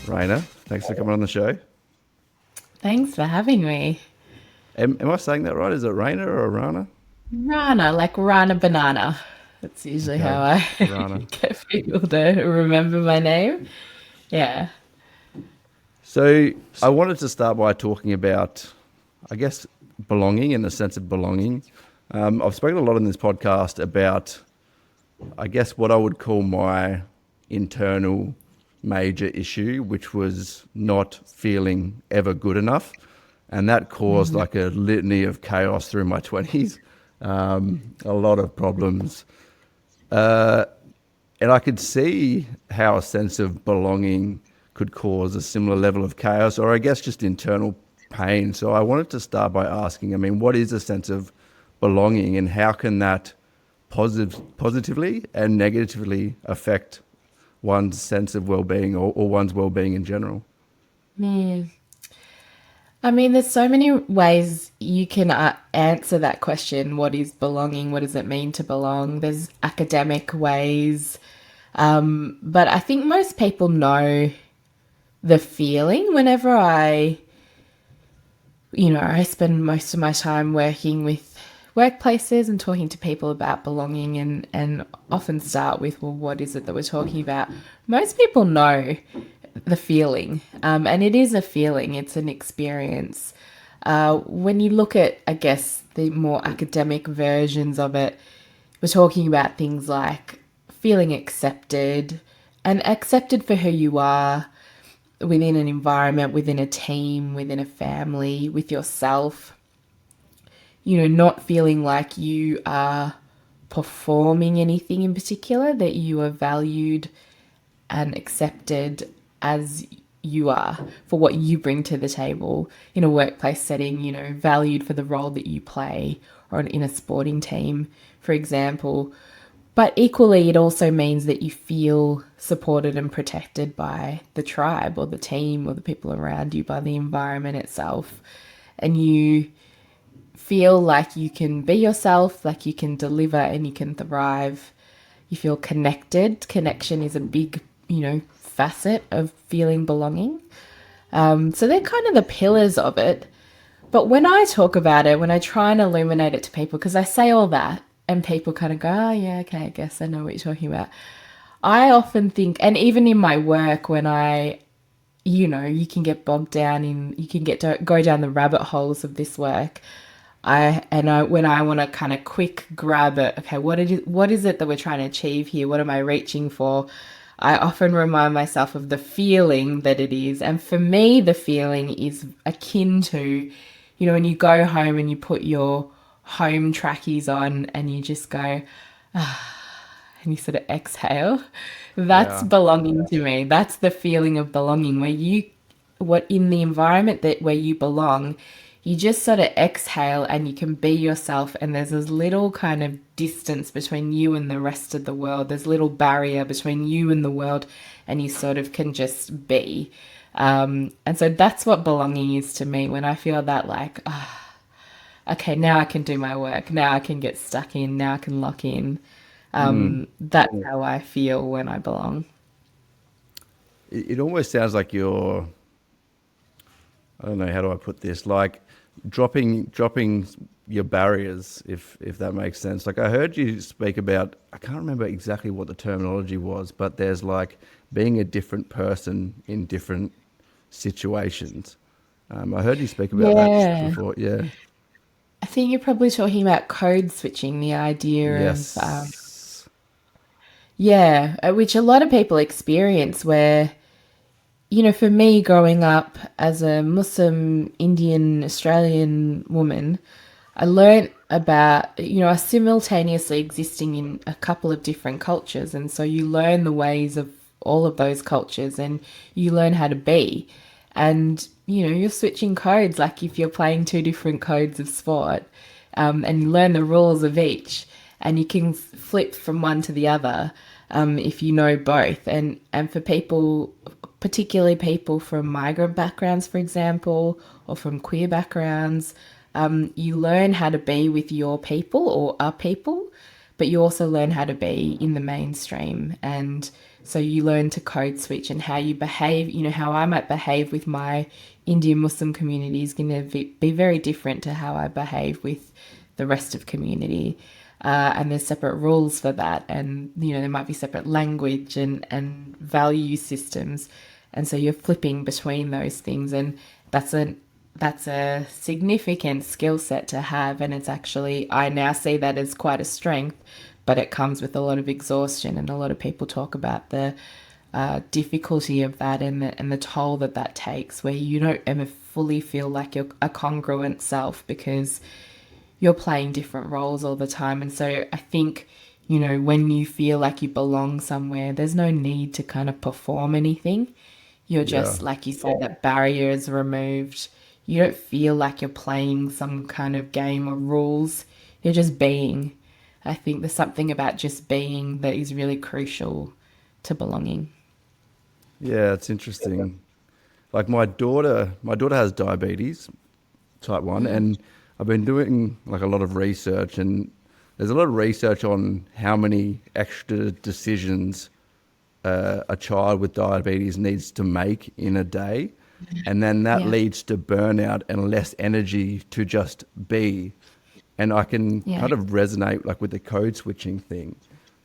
Raina, thanks for coming on the show. Thanks for having me. Am I saying that right? Is it Raina or Rana? Rana, like Rana Banana. That's usually how Okay, I Rana. get people to remember my name. Yeah. So I wanted to start by talking about, I guess, belonging and the sense of belonging. I've spoken a lot in this podcast about, I guess, what I would call my internal major issue, which was not feeling ever good enough. And that caused Mhm. like a litany of chaos through my 20s, a lot of problems. Uh, and I could see how a sense of belonging could cause a similar level of chaos, or I guess just internal pain. So I wanted to start by asking, I mean, what is a sense of belonging, and how can that positively and negatively affect one's sense of well-being, or one's well-being in general? Mm. I mean, there's so many ways you can answer that question. What is belonging? What does it mean to belong? There's academic ways. But I think most people know the feeling whenever I spend most of my time working with workplaces and talking to people about belonging and often start with, well, what is it that we're talking about? Most people know the feeling, and it is a feeling, it's an experience. When you look at, I guess, the more academic versions of it, we're talking about things like feeling accepted and accepted for who you are within an environment, within a team, within a family, with yourself. Not feeling like you are performing anything in particular, that you are valued and accepted as you are for what you bring to the table in a workplace setting, valued for the role that you play, or in a sporting team, for example. But equally, it also means that you feel supported and protected by the tribe or the team or the people around you, by the environment itself. And you feel like you can be yourself, like you can deliver and you can thrive. You feel connected. Connection is a big, facet of feeling belonging. So they're kind of the pillars of it. But when I talk about it, when I try and illuminate it to people, because I say all that and people kind of go, oh, yeah, okay, I guess I know what you're talking about. I often think, and even in my work, when you can get bogged down in, you can get to go down the rabbit holes of this work. When I want to kind of quick grab it, okay, what is it that we're trying to achieve here? What am I reaching for? I often remind myself of the feeling that it is. And for me, the feeling is akin to, when you go home and you put your home trackies on and you just go, and you sort of exhale. That's Yeah. belonging to me. That's the feeling of belonging where what in the environment that where you belong, you just sort of exhale and you can be yourself. And there's this little kind of distance between you and the rest of the world. There's a little barrier between you and the world, and you sort of can just be. And so that's what belonging is to me when I feel that, like, okay, now I can do my work. Now I can get stuck in. Now I can lock in. Mm. That's how I feel when I belong. It almost sounds like you're, I don't know, how do I put this? Like dropping your barriers, if that makes sense. Like I heard you speak about, I can't remember exactly what the terminology was, but there's like being a different person in different situations. I heard you speak about that Yeah. before. Yeah. I think you're probably talking about code switching, the idea of, Yes. yeah, which a lot of people experience where, for me growing up as a Muslim, Indian, Australian woman, I learnt about, us simultaneously existing in a couple of different cultures. And so you learn the ways of all of those cultures and you learn how to be. And, you're switching codes, like if you're playing two different codes of sport, and you learn the rules of each, and you can flip from one to the other, if you know both. And for people, particularly people from migrant backgrounds, for example, or from queer backgrounds, you learn how to be with your people or a people, but you also learn how to be in the mainstream. And so you learn to code switch, and how you behave, how I might behave with my Indian Muslim community is going to be very different to how I behave with the rest of community. And there's separate rules for that, and there might be separate language and value systems, and so you're flipping between those things, and that's a that's a significant skill set to have. And it's actually, I now see that as quite a strength, but it comes with a lot of exhaustion, and a lot of people talk about the difficulty of that, and the toll that that takes, where you don't ever fully feel like you're a congruent self because you're playing different roles all the time. And so I think, when you feel like you belong somewhere, there's no need to kind of perform anything. You're Yeah. just, like you said, that barrier is removed. You don't feel like you're playing some kind of game or rules. You're just being. I think there's something about just being that is really crucial to belonging. Yeah, it's interesting. Like my daughter has diabetes, type 1, and I've been doing like a lot of research, and there's a lot of research on how many extra decisions a child with diabetes needs to make in a day, and then that Yeah. leads to burnout and less energy to just be. And I can Yeah. kind of resonate like with the code switching thing,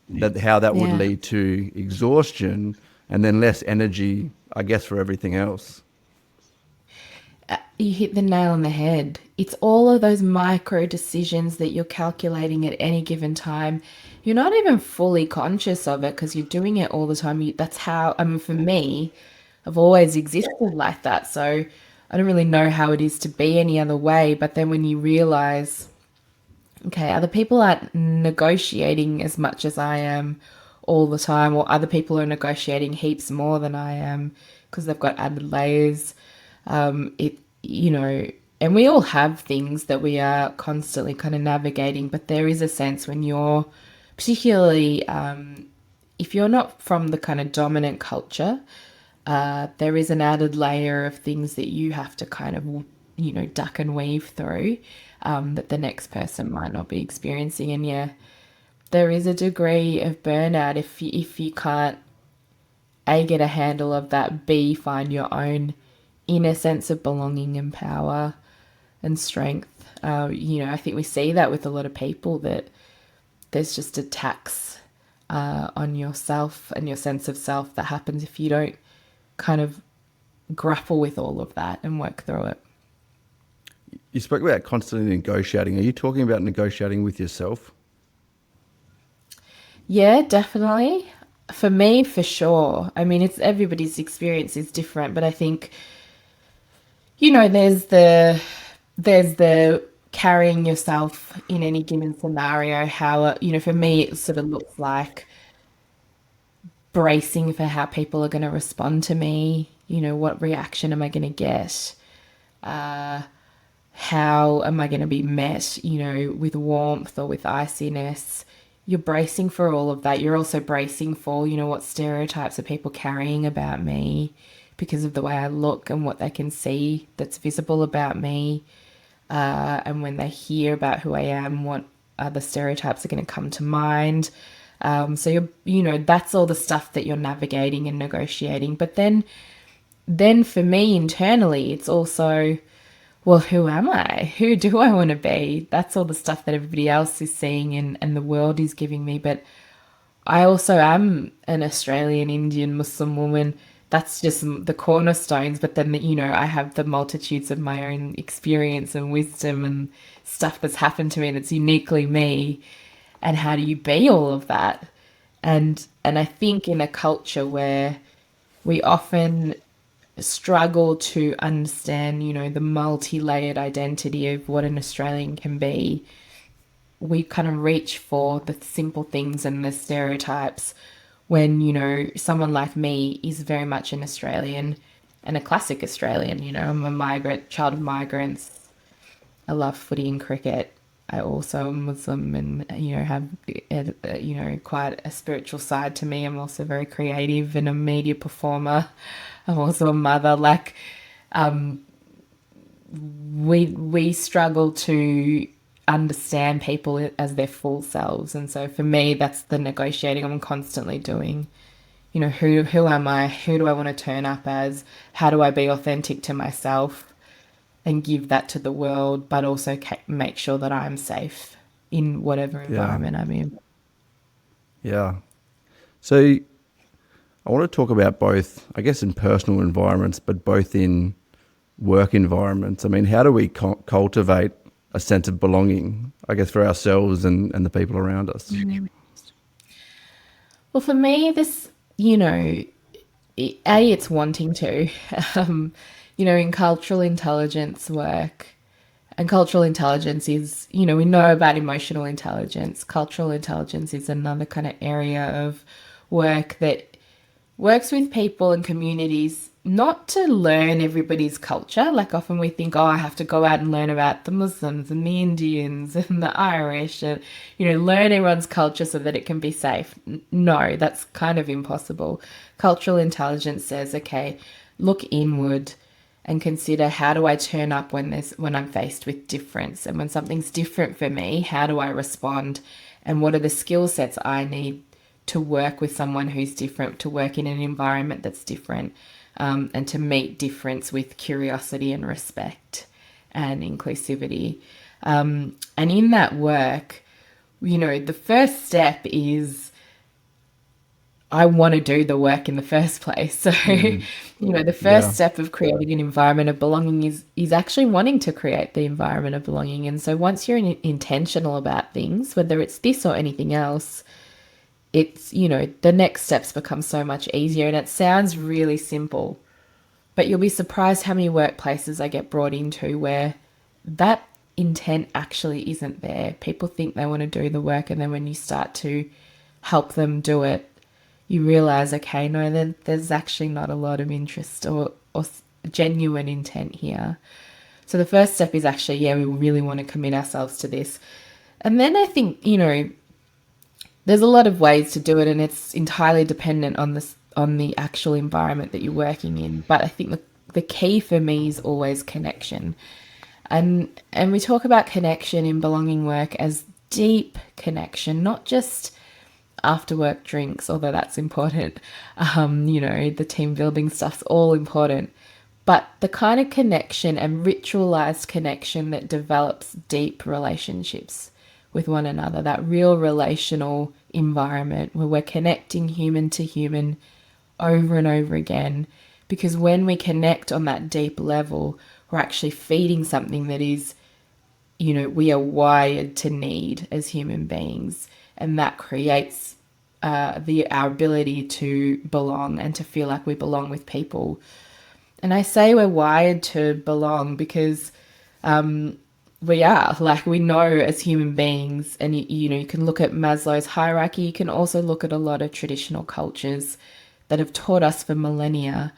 that how that would Yeah. lead to exhaustion and then less energy, I guess, for everything else. You hit the nail on the head. It's all of those micro decisions that you're calculating at any given time. You're not even fully conscious of it because you're doing it all the time. That's how, I mean, for me, I've always existed like that. So I don't really know how it is to be any other way. But then when you realize, okay, other people aren't negotiating as much as I am all the time, or other people are negotiating heaps more than I am because they've got added layers. It, and we all have things that we are constantly kind of navigating, but there is a sense when you're, particularly if you're not from the kind of dominant culture, there is an added layer of things that you have to kind of, duck and weave through, that the next person might not be experiencing. And yeah, there is a degree of burnout if you can't a get a handle of that, b find your own inner sense of belonging and power and strength. I think we see that with a lot of people, that there's just a tax on yourself and your sense of self that happens if you don't kind of grapple with all of that and work through it. You spoke about constantly negotiating. Are you talking about negotiating with yourself? Yeah, definitely. For me, for sure. I mean, it's everybody's experience is different, but I think, there's the carrying yourself in any given scenario. How for me, it sort of looks like bracing for how people are going to respond to me. What reaction am I going to get? How am I going to be met, with warmth or with iciness? You're bracing for all of that. You're also bracing for, what stereotypes are people carrying about me because of the way I look and what they can see that's visible about me. And when they hear about who I am, what other stereotypes are going to come to mind. So that's all the stuff that you're navigating and negotiating. But then for me internally, it's also, well, who am I? Who do I want to be? That's all the stuff that everybody else is seeing and the world is giving me. But I also am an Australian Indian Muslim woman. That's just the cornerstones. But then, I have the multitudes of my own experience and wisdom and stuff that's happened to me that's uniquely me. And how do you be all of that? And I think in a culture where we often struggle to understand, the multi-layered identity of what an Australian can be, we kind of reach for the simple things and the stereotypes when, someone like me is very much an Australian and a classic Australian. I'm a migrant, child of migrants. I love footy and cricket. I also am Muslim and, have, quite a spiritual side to me. I'm also very creative and a media performer. I'm also a mother. We struggle to understand people as their full selves. And so for me, that's the negotiating I'm constantly doing. You know, who am I? Who do I want to turn up as? How do I be authentic to myself and give that to the world, but also make sure that I'm safe in whatever Yeah. environment I'm in. Yeah. So I want to talk about both, I guess, in personal environments, but both in work environments. I mean, how do we cultivate a sense of belonging, I guess, for ourselves and the people around us? Well, for me, this, you know, it's wanting to. Um, in cultural intelligence work, and cultural intelligence is, we know about emotional intelligence. Cultural intelligence is another kind of area of work that works with people and communities not to learn everybody's culture. Like often we think, oh, I have to go out and learn about the Muslims and the Indians and the Irish and, learn everyone's culture so that it can be safe. No, that's kind of impossible. Cultural intelligence says, okay, look inward and consider how do I turn up when I'm faced with difference, and when something's different for me, how do I respond, and what are the skill sets I need to work with someone who's different, to work in an environment that's different, and to meet difference with curiosity and respect and inclusivity. And in that work, the first step is I want to do the work in the first place. So, the Yeah. first step of creating an environment of belonging is actually wanting to create the environment of belonging. And so once you're intentional about things, whether it's this or anything else, it's, the next steps become so much easier. And it sounds really simple, but you'll be surprised how many workplaces I get brought into where that intent actually isn't there. People think they want to do the work, and then when you start to help them do it, you realize, okay, no, there's actually not a lot of interest or genuine intent here. So the first step is actually, yeah, we really want to commit ourselves to this. And then I think, there's a lot of ways to do it, and it's entirely dependent on the actual environment that you're working in. But I think the key for me is always connection. And we talk about connection in belonging work as deep connection, not just after work drinks, although that's important. The team building stuff's all important. But the kind of connection and ritualized connection that develops deep relationships with one another, that real relational environment where we're connecting human to human over and over again. Because when we connect on that deep level, we're actually feeding something that is, we are wired to need as human beings. And that creates our ability to belong and to feel like we belong with people. And I say we're wired to belong because we are. Like, we know as human beings, and you can look at Maslow's hierarchy. You can also look at a lot of traditional cultures that have taught us for millennia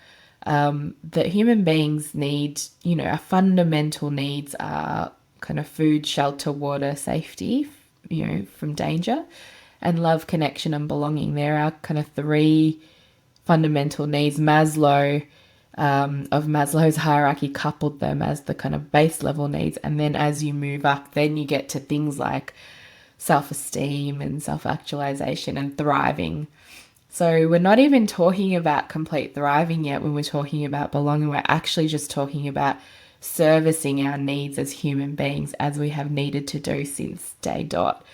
that human beings need, our fundamental needs are kind of food, shelter, water, safety, from danger, and love, connection, and belonging. They're our kind of three fundamental needs. Maslow, of Maslow's hierarchy, coupled them as the kind of base level needs. And then as you move up, then you get to things like self-esteem and self-actualization and thriving. So we're not even talking about complete thriving yet when we're talking about belonging. We're actually just talking about servicing our needs as human beings, as we have needed to do since day dot.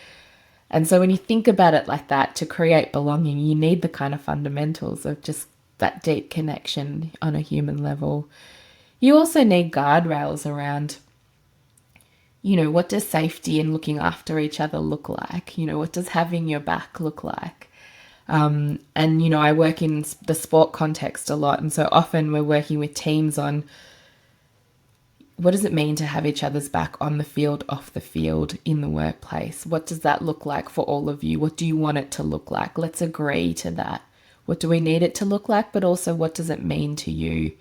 And so when you think about it like that, to create belonging, you need the kind of fundamentals of just that deep connection on a human level. You also need guardrails around, what does safety and looking after each other look like? What does having your back look like? And, I work in the sport context a lot. And so often we're working with teams on what does it mean to have each other's back on the field, off the field, in the workplace? What does that look like for all of you? What do you want it to look like? Let's agree to that. What do we need it to look like? But also, what does it mean to you?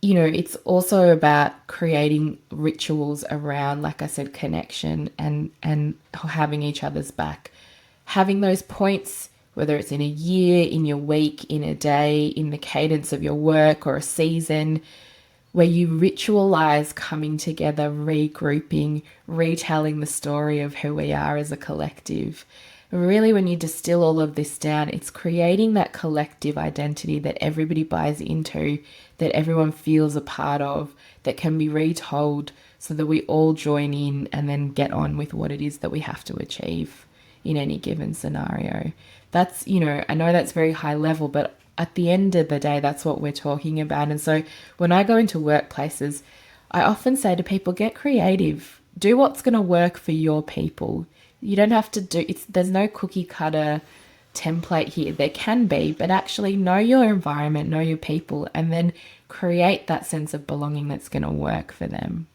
It's also about creating rituals around, like I said, connection and having each other's back. Having those points, whether it's in a year, in your week, in a day, in the cadence of your work or a season, where you ritualize coming together, regrouping, retelling the story of who we are as a collective. Really, when you distill all of this down, it's creating that collective identity that everybody buys into, that everyone feels a part of, that can be retold so that we all join in and then get on with what it is that we have to achieve in any given scenario. That's, I know that's very high level, but at the end of the day, that's what we're talking about. And so when I go into workplaces, I often say to people, get creative, do what's going to work for your people. You don't have to there's no cookie cutter template here. There can be, but actually know your environment, know your people, and then create that sense of belonging that's going to work for them.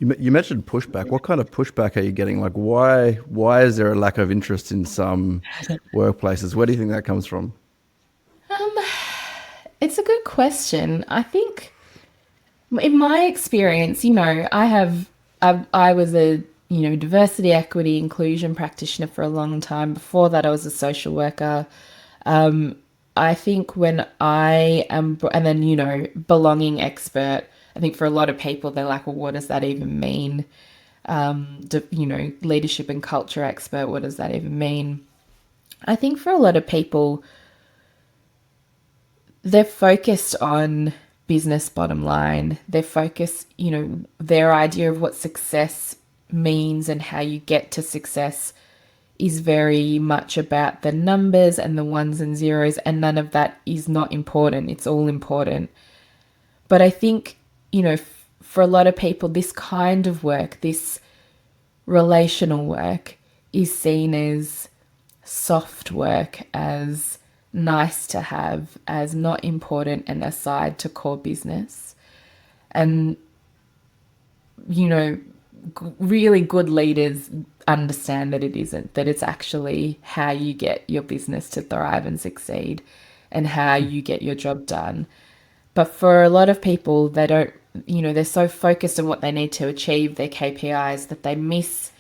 You mentioned pushback. What kind of pushback are you getting? Like, why is there a lack of interest in some workplaces? Where do you think that comes from? It's a good question. I think in my experience, I was a, diversity, equity, inclusion practitioner for a long time. Before that, I was a social worker. I think when I am, and then, belonging expert, I think for a lot of people, they're like, well, what does that even mean? Leadership and culture expert, what does that even mean? I think for a lot of people, they're focused on business bottom line. They're focused, their idea of what success means and how you get to success is very much about the numbers and the ones and zeros, and none of that is not important. It's all important. But I think, for a lot of people, this kind of work, this relational work, is seen as soft work, as nice to have, as not important and aside to core business. And, really good leaders understand that it isn't, that it's actually how you get your business to thrive and succeed and how you get your job done. But for a lot of people, they don't, they're so focused on what they need to achieve, their KPIs, that they miss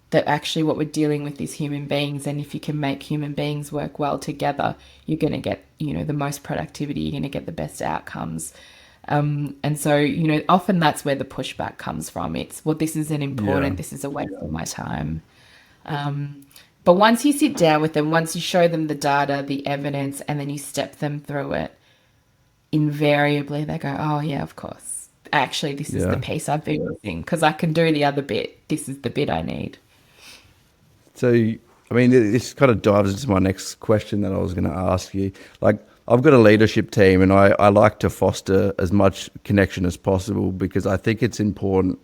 that actually what we're dealing with is human beings. And if you can make human beings work well together, you're going to get, the most productivity, you're going to get the best outcomes. And so, often that's where the pushback comes from. It's, well, this isn't Yeah. important. This is a waste of my time. But once you sit down with them, once you show them the data, the evidence, and then you step them through it, invariably they go, oh, yeah, of course. Actually, this is the Yeah. piece I've been missing because I can do the other bit. This is the bit I need. So, I mean, this kind of dives into my next question that I was going to ask you. Like, I've got a leadership team and I like to foster as much connection as possible because I think it's important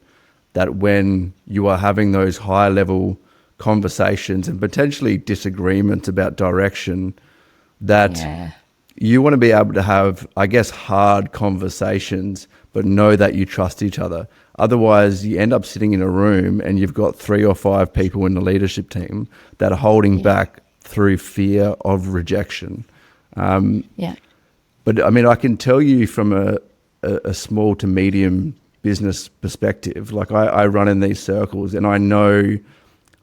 that when you are having those high level conversations and potentially disagreements about direction, that Yeah. you want to be able to have, I guess, hard conversations, but know that you trust each other. Otherwise, you end up sitting in a room and you've got 3 or 5 people in the leadership team that are holding Yeah. back through fear of rejection. Yeah. But I mean, I can tell you from a small to medium business perspective, like I run in these circles and I know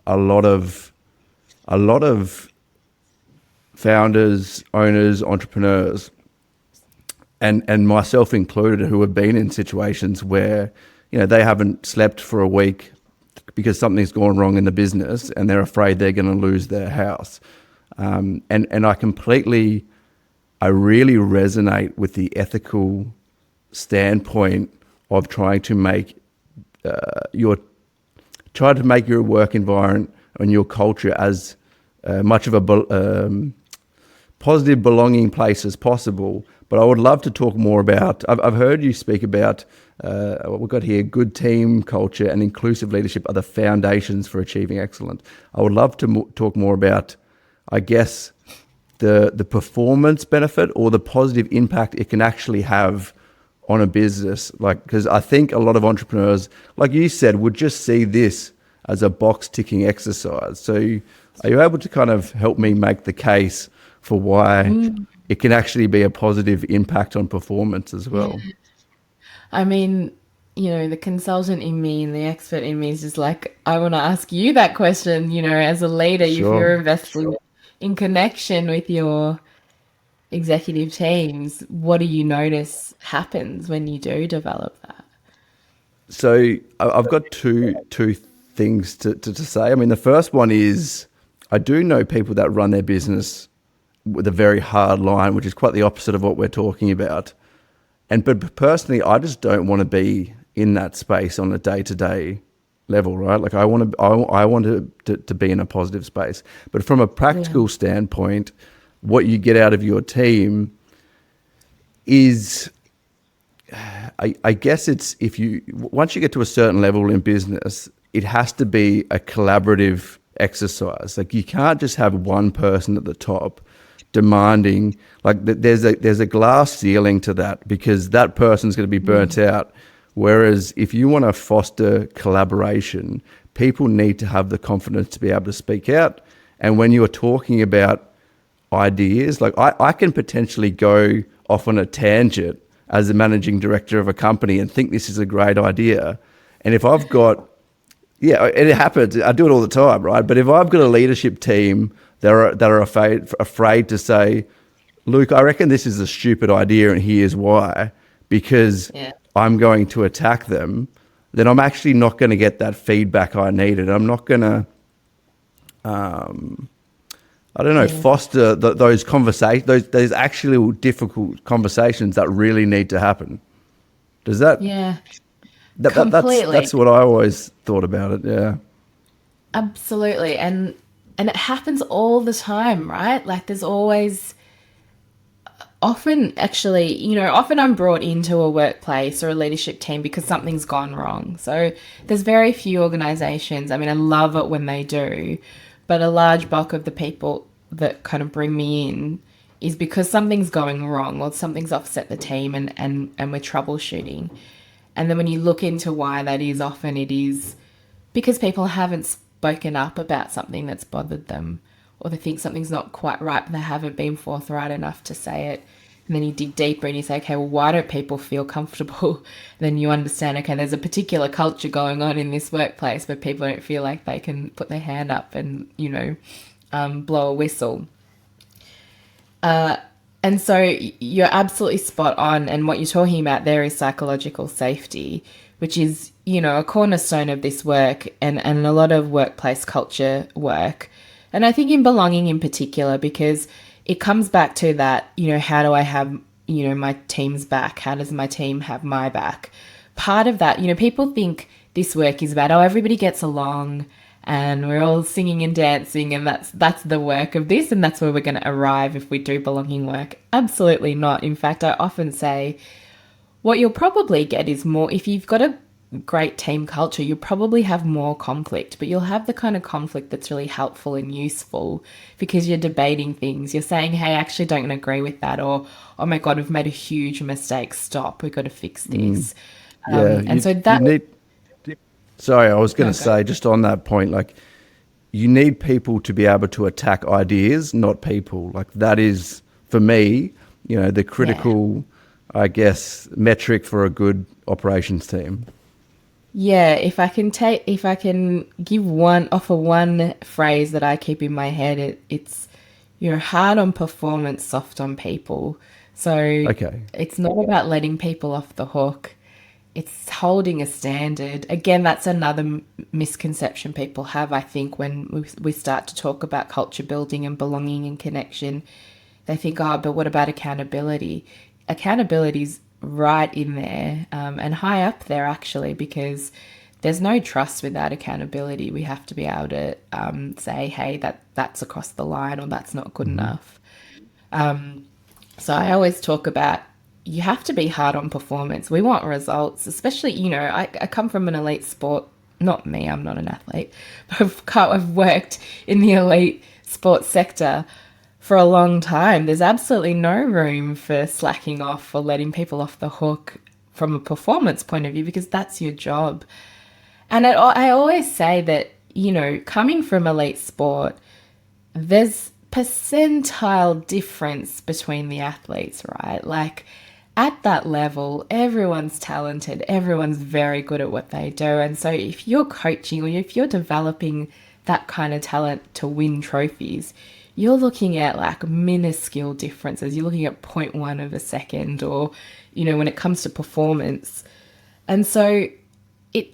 a lot of founders, owners, entrepreneurs, and myself included, who have been in situations where, they haven't slept for a week because something's gone wrong in the business and they're afraid they're going to lose their house. And I really resonate with the ethical standpoint of try to make your work environment and your culture as much of a positive, belonging place as possible. But I would love to talk more about. I've heard you speak about what we've got here: good team culture and inclusive leadership are the foundations for achieving excellence. I would love to talk more about, I guess, the performance benefit or the positive impact it can actually have on a business. Like, because I think a lot of entrepreneurs, like you said, would just see this as a box ticking exercise. So are you able to kind of help me make the case for why it can actually be a positive impact on performance as Yeah. well? I mean, the consultant in me and the expert in me is just like, I want to ask you that question, as a leader, if Sure. you're investing in connection with your executive teams, what do you notice happens when you do develop that? So I've got two things to say. I mean, the first one is I do know people that run their business with a very hard line, which is quite the opposite of what we're talking about. And but personally, I just don't want to be in that space on a day to day level, right? Like I want to be in a positive space. But from a Yeah. practical standpoint, what you get out of your team is I guess it's if you once you get to a certain level in business, it has to be a collaborative exercise. Like you can't just have one person at the top demanding there's a glass ceiling to that because that person's going to be burnt out. Whereas if you want to foster collaboration, people need to have the confidence to be able to speak out. And when you're talking about ideas, like I can potentially go off on a tangent as the managing director of a company and think this is a great idea. And if I've got, yeah, it happens. I do it all the time, right? But if I've got a leadership team that are afraid to say, Luke, I reckon this is a stupid idea and here's why, because Yeah. I'm going to attack them, then I'm actually not going to get that feedback I needed. I'm not going to, I don't know, Yeah. foster those conversations, those actual difficult conversations that really need to happen. Does that, Yeah. that's Completely. what I always thought about it. Yeah. Absolutely. And it happens all the time, right? Like there's always often actually, often I'm brought into a workplace or a leadership team because something's gone wrong. So there's very few organizations. I mean, I love it when they do, but a large bulk of the people that kind of bring me in is because something's going wrong or something's upset the team and we're troubleshooting. And then when you look into why that is, often it is because people haven't spoken up about something that's bothered them, or they think something's not quite right, but they haven't been forthright enough to say it. And then you dig deeper and you say, okay, well, why don't people feel comfortable? Then you understand, okay, there's a particular culture going on in this workplace where people don't feel like they can put their hand up and, blow a whistle. And so you're absolutely spot on. And what you're talking about there is psychological safety, which is, a cornerstone of this work and a lot of workplace culture work. And I think in belonging in particular, because it comes back to that, how do I have, my team's back? How does my team have my back? Part of that, people think this work is about, oh, everybody gets along and we're all singing and dancing and that's the work of this and that's where we're going to arrive if we do belonging work. Absolutely not. In fact, I often say what you'll probably get is more, if you've got a great team culture, you'll probably have more conflict, but you'll have the kind of conflict that's really helpful and useful because you're debating things. You're saying, hey, I actually don't agree with that, or oh my God, we've made a huge mistake. Stop, we've got to fix this. Yeah. And so You that, need, sorry, I was going no, to go. say just on that point, like you need people to be able to attack ideas, not people. Like that is, for me, the Yeah. critical, I guess, metric for a good operations team. Yeah, if I can offer one phrase that I keep in my head, it's you're hard on performance, soft on people. So Okay. it's not about letting people off the hook. It's holding a standard. Again, that's another misconception people have, I think, when we start to talk about culture building and belonging and connection. They think, oh, but what about accountability? Accountability's right in there and high up there, actually, because there's no trust without accountability. We have to be able to say, hey, that's across the line or that's not good Hmm. enough. So I always talk about you have to be hard on performance. We want results, especially, I come from an elite sport. Not me, I'm not an athlete, but I've worked in the elite sports sector for a long time. There's absolutely no room for slacking off or letting people off the hook from a performance point of view because that's your job. And I always say that, coming from elite sport, there's percentile difference between the athletes, right? Like at that level, everyone's talented, everyone's very good at what they do. And so if you're coaching or if you're developing that kind of talent to win trophies, you're looking at like minuscule differences. You're looking at zero point 0.1 of a second, or, when it comes to performance. And so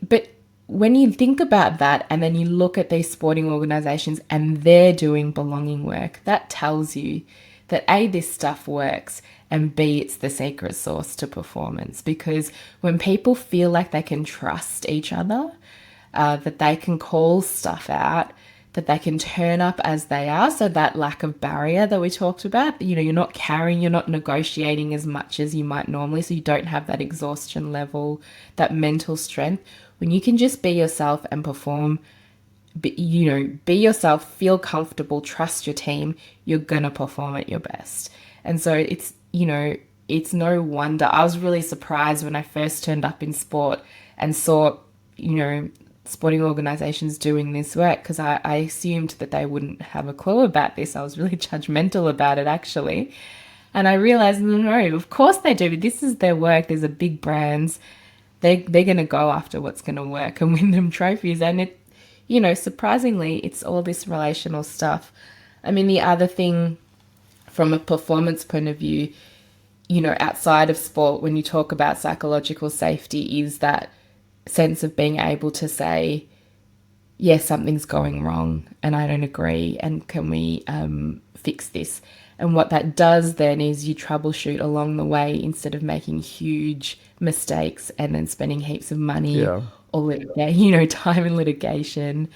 but when you think about that and then you look at these sporting organizations and they're doing belonging work, that tells you that A, this stuff works, and B, it's the secret sauce to performance. Because when people feel like they can trust each other, that they can call stuff out, that they can turn up as they are. So that lack of barrier that we talked about, you're not carrying, you're not negotiating as much as you might normally. So you don't have that exhaustion level, that mental strength. When you can just be yourself and perform, be yourself, feel comfortable, trust your team, you're going to perform at your best. And so it's no wonder. I was really surprised when I first turned up in sport and saw, sporting organizations doing this work, because I assumed that they wouldn't have a clue about this. I was really judgmental about it, actually. And I realized, no, of course they do. This is their work. These are big brands. They're going to go after what's going to work and win them trophies. And surprisingly, it's all this relational stuff. I mean, the other thing from a performance point of view, outside of sport, when you talk about psychological safety, is that sense of being able to say, yes, something's going wrong and I don't agree, and can we fix this? And what that does then is you troubleshoot along the way instead of making huge mistakes and then spending heaps of money Yeah. or time in litigation.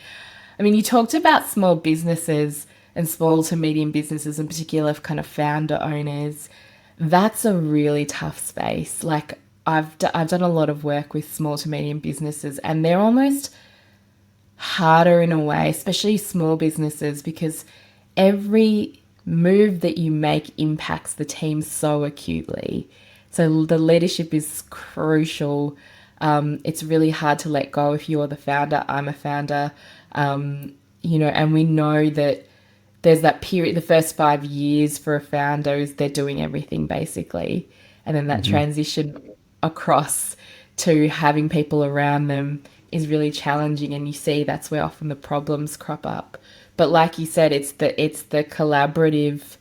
I mean, you talked about small businesses and small to medium businesses, in particular kind of founder owners. That's a really tough space. Like, I've done a lot of work with small to medium businesses, and they're almost harder in a way, especially small businesses, because every move that you make impacts the team so acutely. So the leadership is crucial. It's really hard to let go if you're the founder. I'm a founder, and we know that there's that period, the first 5 years for a founder is they're doing everything basically. And then that transition across to having people around them is really challenging, and you see that's where often the problems crop up. But like you said, it's the collaborative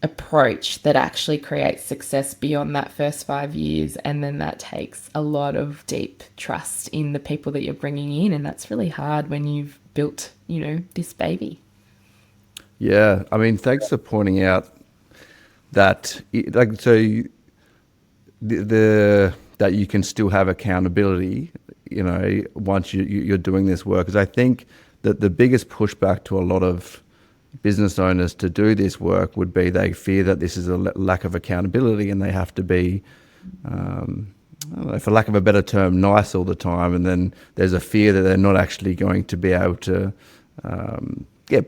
approach that actually creates success beyond that first 5 years, and then that takes a lot of deep trust in the people that you're bringing in, and that's really hard when you've built this baby. Yeah. I mean, thanks for pointing out that, that you can still have accountability, once you're doing this work. Because I think that the biggest pushback to a lot of business owners to do this work would be they fear that this is a lack of accountability, and they have to be, I don't know, for lack of a better term, nice all the time. And then there's a fear that they're not actually going to be able to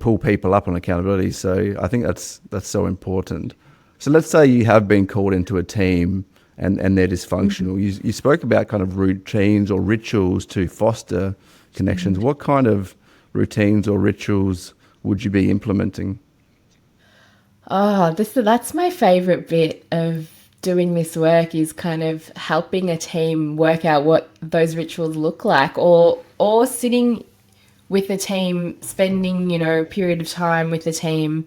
pull people up on accountability. So I think that's so important. So let's say you have been called into a team and they're dysfunctional. You spoke about kind of routines or rituals to foster connections. What kind of routines or rituals would you be implementing? Oh, that's my favorite bit of doing this work, is kind of helping a team work out what those rituals look like, or sitting with the team, spending, a period of time with the team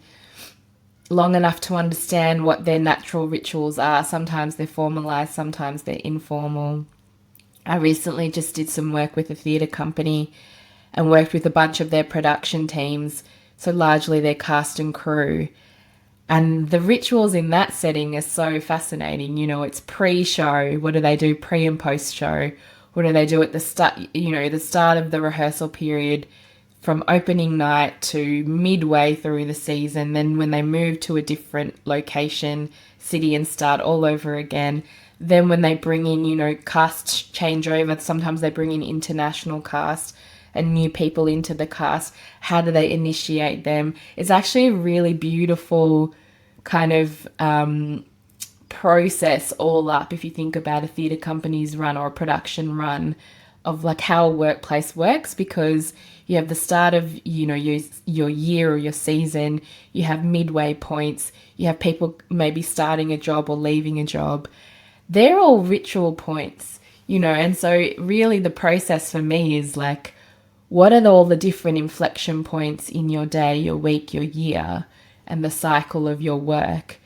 long enough to understand what their natural rituals are. Sometimes they're formalized, sometimes they're informal. I recently just did some work with a theatre company and worked with a bunch of their production teams, so largely their cast and crew. And the rituals in that setting are so fascinating. It's pre-show. What do they do pre and post-show? What do they do at the start, the start of the rehearsal period, from opening night to midway through the season? Then when they move to a different location, city, and start all over again. Then when they bring in, cast changeover, sometimes they bring in international cast and new people into the cast. How do they initiate them? It's actually a really beautiful kind of process all up, if you think about a theatre company's run or a production run, of like how a workplace works, because you have the start of your year or your season, you have midway points, you have people maybe starting a job or leaving a job. They're all ritual points, and so really the process for me is like, what are all the different inflection points in your day, your week, your year, and the cycle of your work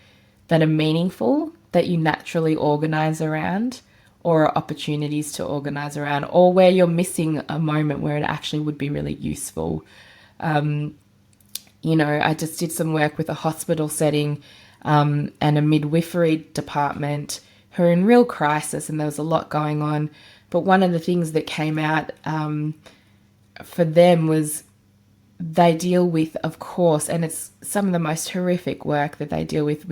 that are meaningful, that you naturally organize around, or are opportunities to organize around, or where you're missing a moment where it actually would be really useful. I just did some work with a hospital setting and a midwifery department who are in real crisis, and there was a lot going on. But one of the things that came out for them was they deal with, of course, and it's some of the most horrific work that they deal with,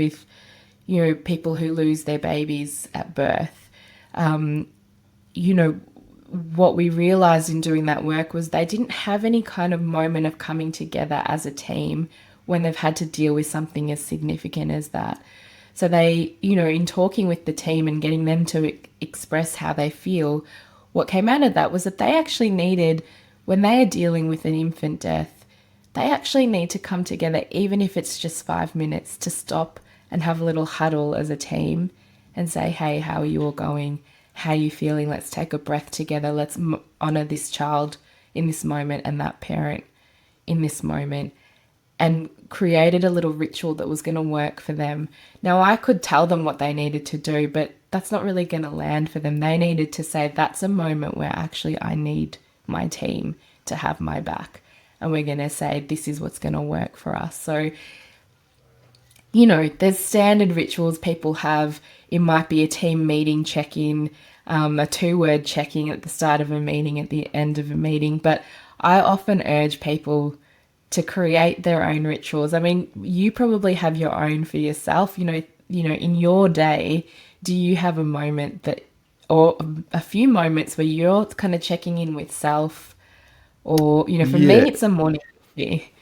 people who lose their babies at birth. You know, what we realized in doing that work was they didn't have any kind of moment of coming together as a team when they've had to deal with something as significant as that. So they, in talking with the team and getting them to express how they feel, what came out of that was that they actually needed, when they are dealing with an infant death, they actually need to come together, even if it's just 5 minutes, to stop and have a little huddle as a team and say, hey, how are you all going? How are you feeling? Let's take a breath together. Let's honor this child in this moment and that parent in this moment, and created a little ritual that was going to work for them. Now, I could tell them what they needed to do, but that's not really going to land for them. They needed to say, that's a moment where actually I need my team to have my back. And we're going to say, this is what's going to work for us. So, there's standard rituals people have. It might be a team meeting check-in, a 2-word check-in at the start of a meeting, at the end of a meeting. But I often urge people to create their own rituals. I mean, you probably have your own for yourself. In your day, do you have a moment that, or a few moments where you're kind of checking in with self? Or, for me, Yeah. it's a morning coffee.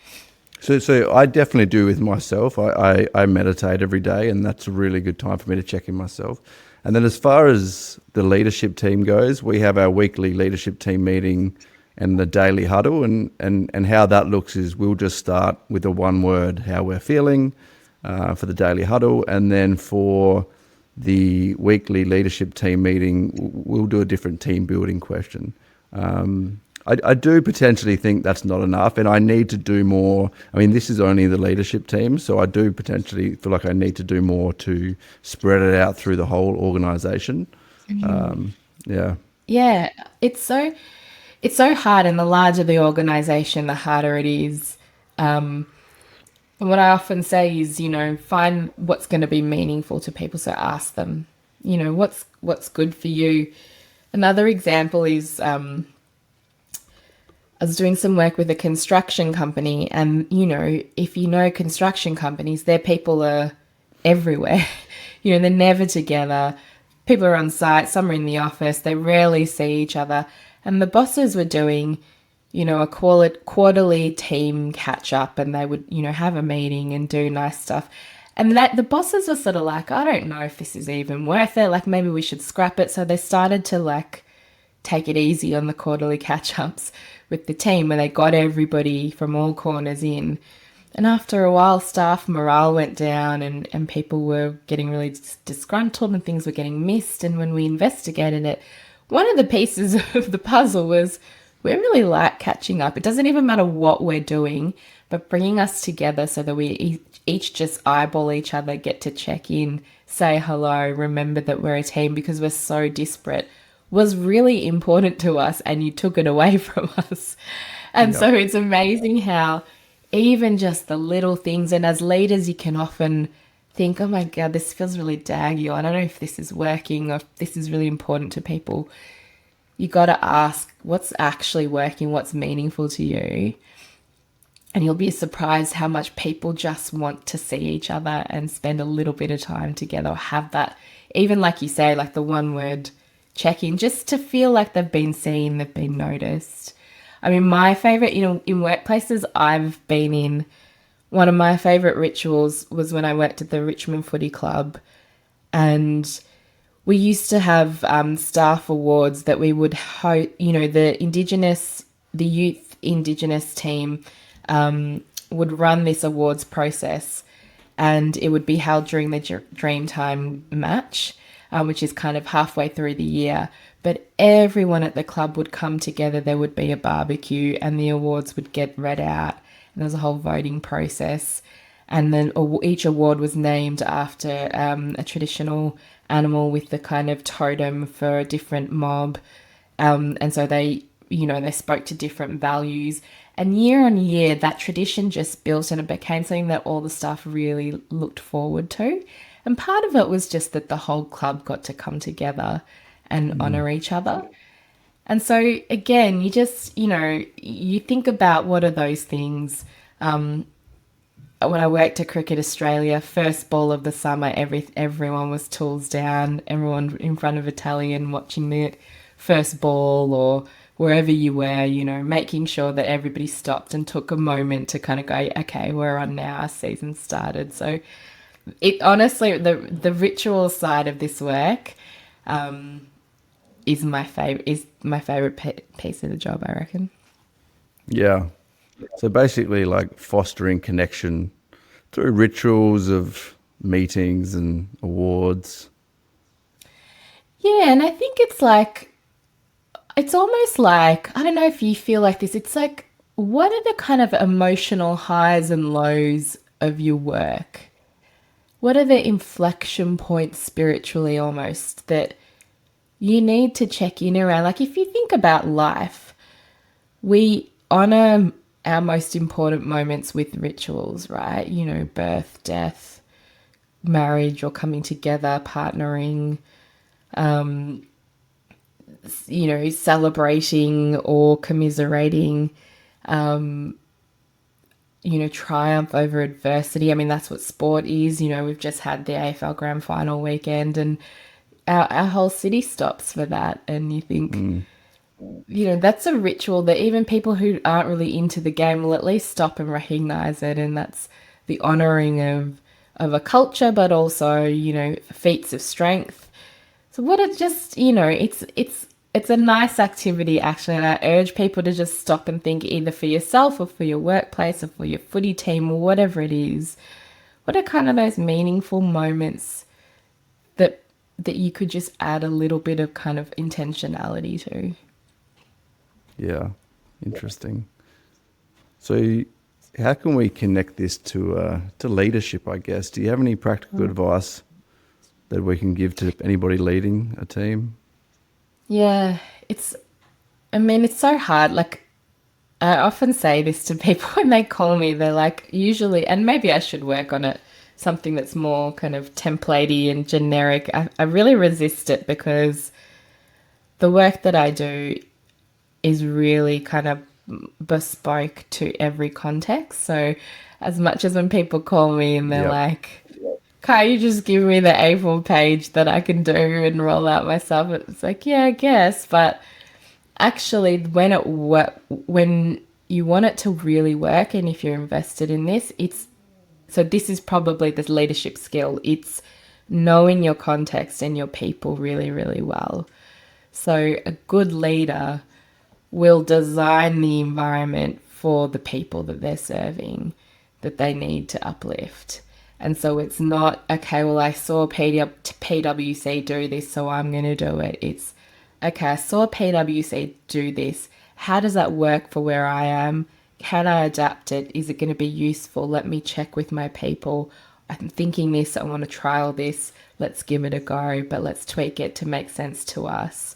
So I definitely do with myself. I meditate every day, and that's a really good time for me to check in myself. And then as far as the leadership team goes, we have our weekly leadership team meeting and the daily huddle. And how that looks is we'll just start with a one word, how we're feeling for the daily huddle. And then for the weekly leadership team meeting, we'll do a different team building question. I do potentially think that's not enough, and I need to do more. I mean, this is only the leadership team, so I do potentially feel like I need to do more to spread it out through the whole organisation. Yeah, Yeah, it's so hard, and the larger the organization, the harder it is. And what I often say is, find what's going to be meaningful to people. So ask them, what's good for you. Another example is I was doing some work with a construction company, and if construction companies, their people are everywhere. They're never together. People are on site, some are in the office, they rarely see each other. And the bosses were doing, a quarterly team catch up, and they would, have a meeting and do nice stuff. And that the bosses were sort of like, I don't know if this is even worth it. Like, maybe we should scrap it. So they started to take it easy on the quarterly catch ups with the team, where they got everybody from all corners in. And after a while, staff morale went down, and people were getting really disgruntled, and things were getting missed. And when we investigated it, one of the pieces of the puzzle was we really like catching up. It doesn't even matter what we're doing, but bringing us together so that we each just eyeball each other, get to check in, say hello, remember that we're a team because we're so disparate, was really important to us, and you took it away from us. And yeah, so it's amazing how even just the little things, and as leaders, you can often think, oh my God, this feels really daggy, or I don't know if this is working, or if this is really important to people. You got to ask what's actually working, what's meaningful to you. And you'll be surprised how much people just want to see each other and spend a little bit of time together, or have that, even like you say, like the one word check in, just to feel like they've been seen, they've been noticed. I mean, my favorite, in workplaces I've been in, one of my favorite rituals was when I worked at the Richmond Footy Club, and we used to have staff awards that we would host. The youth Indigenous team would run this awards process, and it would be held during the Dreamtime match, which is kind of halfway through the year. but everyone at the club would come together. There would be a barbecue and the awards would get read out. And there was a whole voting process. And then each award was named after a traditional animal with the kind of totem for a different mob. And so they, they spoke to different values. And year on year, that tradition just built and it became something that all the staff really looked forward to. And part of it was just that the whole club got to come together and honour each other. And so, again, you just, you think about what are those things. When I worked at Cricket Australia, first ball of the summer, everyone was tools down, everyone in front of a tally and watching the first ball, or wherever you were, making sure that everybody stopped and took a moment to kind of go, okay, we're on now, our season started. So it honestly, the ritual side of this work is my favorite piece of the job, I reckon. Yeah. So basically, like fostering connection through rituals of meetings and awards. Yeah, and I think it's almost like, I don't know if you feel like this, it's like, what are the kind of emotional highs and lows of your work? What are the inflection points spiritually almost that you need to check in around? Like if you think about life, we honor our most important moments with rituals, right? Birth, death, marriage or coming together, partnering, celebrating or commiserating, triumph over adversity. I mean, that's what sport is. We've just had the AFL Grand Final weekend and our whole city stops for that. And you think, that's a ritual that even people who aren't really into the game will at least stop and recognize it. And that's the honoring of a culture, but also, feats of strength. So what it just, it's a nice activity actually. And I urge people to just stop and think either for yourself or for your workplace or for your footy team or whatever it is. What are kind of those meaningful moments that you could just add a little bit of kind of intentionality to? Yeah, interesting. So, how can we connect this to leadership? I guess. Do you have any practical advice that we can give to anybody leading a team? Yeah, it's so hard. Like, I often say this to people when they call me, they're like, usually, and maybe I should work on it, something that's more kind of templatey and generic. I really resist it because the work that I do is really kind of bespoke to every context. So as much as when people call me and they're Yep. like, can't you just give me the A4 page that I can do and roll out myself? It's like, yeah, I guess. But actually, when you want it to really work and if you're invested in this, this is probably the leadership skill. It's knowing your context and your people really, really well. So a good leader will design the environment for the people that they're serving, that they need to uplift. And so it's not, okay, well, I saw PwC do this, so I'm going to do it. It's, okay, I saw PwC do this. How does that work for where I am? Can I adapt it? Is it going to be useful? Let me check with my people. I'm thinking this, I want to trial this. Let's give it a go, but let's tweak it to make sense to us.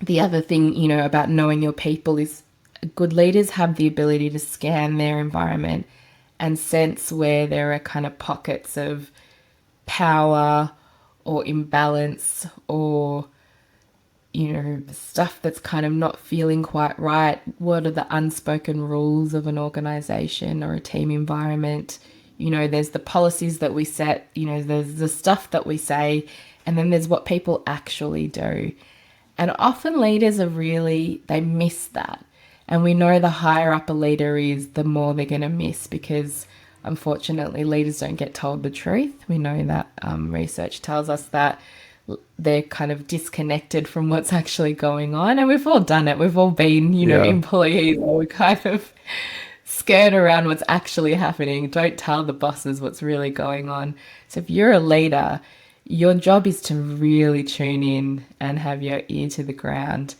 The other thing, about knowing your people is good leaders have the ability to scan their environment and sense where there are kind of pockets of power or imbalance or, stuff that's kind of not feeling quite right. What are the unspoken rules of an organization or a team environment? There's the policies that we set, there's the stuff that we say, and then there's what people actually do. And often leaders they miss that. And we know the higher up a leader is, the more they're going to miss because unfortunately leaders don't get told the truth. We know that research tells us that they're kind of disconnected from what's actually going on. And we've all done it. We've all been, Yeah. employees, and we kind of skirt around what's actually happening. Don't tell the bosses what's really going on. So if you're a leader, Your job is to really tune in and have your ear to the ground.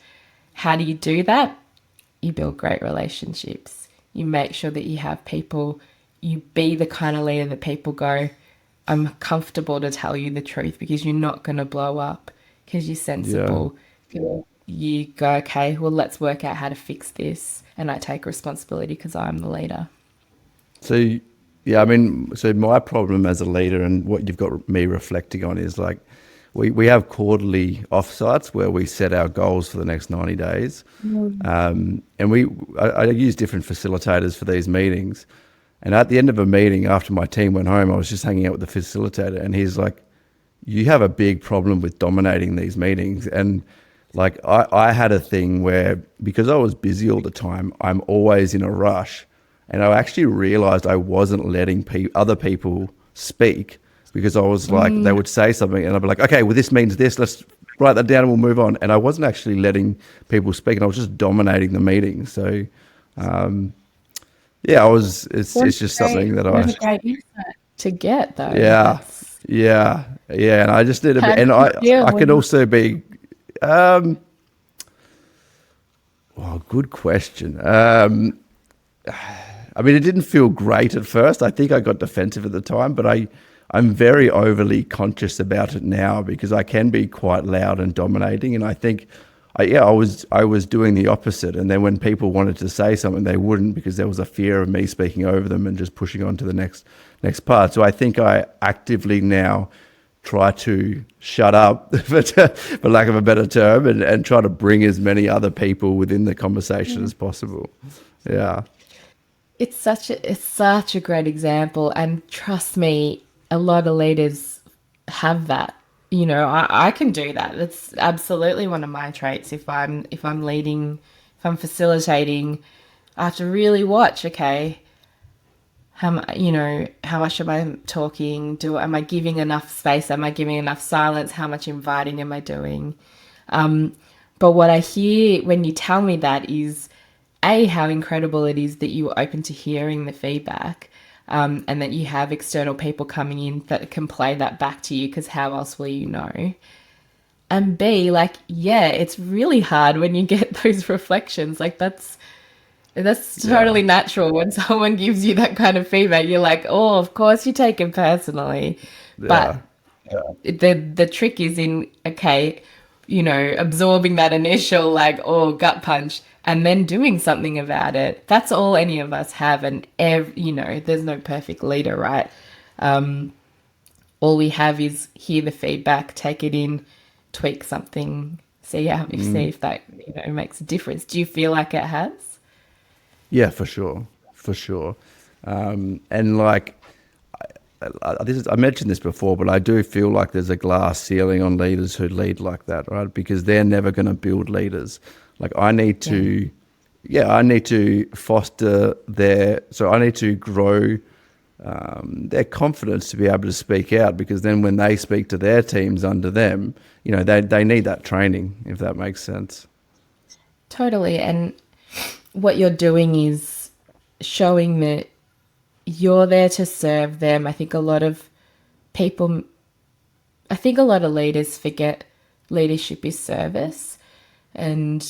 How do you do that? You build great relationships. You make sure that you have people, you be the kind of leader that people go, I'm comfortable to tell you the truth because you're not going to blow up, because you're Yeah. sensible. You go, okay, well, let's work out how to fix this. And I take responsibility because I'm the leader. So, yeah, I mean, so my problem as a leader and what you've got me reflecting on is like we have quarterly offsites where we set our goals for the next 90 days. And I use different facilitators for these meetings. And at the end of a meeting, after my team went home, I was just hanging out with the facilitator, and he's like, you have a big problem with dominating these meetings. And like, I had a thing where because I was busy all the time, I'm always in a rush. And I actually realized I wasn't letting other people speak because I was like, they would say something and I'd be like, okay, well, this means this. Let's write that down and we'll move on. And I wasn't actually letting people speak, and I was just dominating the meeting. So, yeah, it's just something that What I, a great insight to get, though. yeah, That's yeah. And I just need a how bit, do and you feel I could when also be, um, oh, good question. I mean, it didn't feel great at first. I think I got defensive at the time, but I'm very overly conscious about it now because I can be quite loud and dominating. And I think, I was doing the opposite. And then when people wanted to say something, they wouldn't because there was a fear of me speaking over them and just pushing on to the next part. So I think I actively now try to shut up, for lack of a better term, and try to bring as many other people within the conversation as possible. Yeah. it's such a great example, and trust me, a lot of leaders have that. I can do that. That's absolutely one of my traits. If I'm leading, if I'm facilitating, I have to really watch. Okay, how much am I talking? Am I giving enough space? Am I giving enough silence? How much inviting am I doing? But what I hear when you tell me that is, A, how incredible it is that you were open to hearing the feedback, and that you have external people coming in that can play that back to you, because how else will you know? And B, like, yeah, it's really hard when you get those reflections. Like, that's Yeah. totally natural when someone gives you that kind of feedback. You're like, oh, of course you take it personally. But Yeah. the trick is in, okay, absorbing that initial like, oh, gut punch, and then doing something about it. That's all any of us have, and there's no perfect leader, right? All we have is hear the feedback, take it in, tweak something, see if that makes a difference. Do you feel like it has? Yeah, for sure. For sure. And like, I mentioned this before, but I do feel like there's a glass ceiling on leaders who lead like that, right? Because they're never going to build leaders. Like I need Yeah. to, yeah, I need to foster so I need to grow their confidence to be able to speak out, because then when they speak to their teams under them, they need that training, if that makes sense. Totally. And what you're doing is showing that you're there to serve them. People, I think a lot of leaders forget leadership is service. And,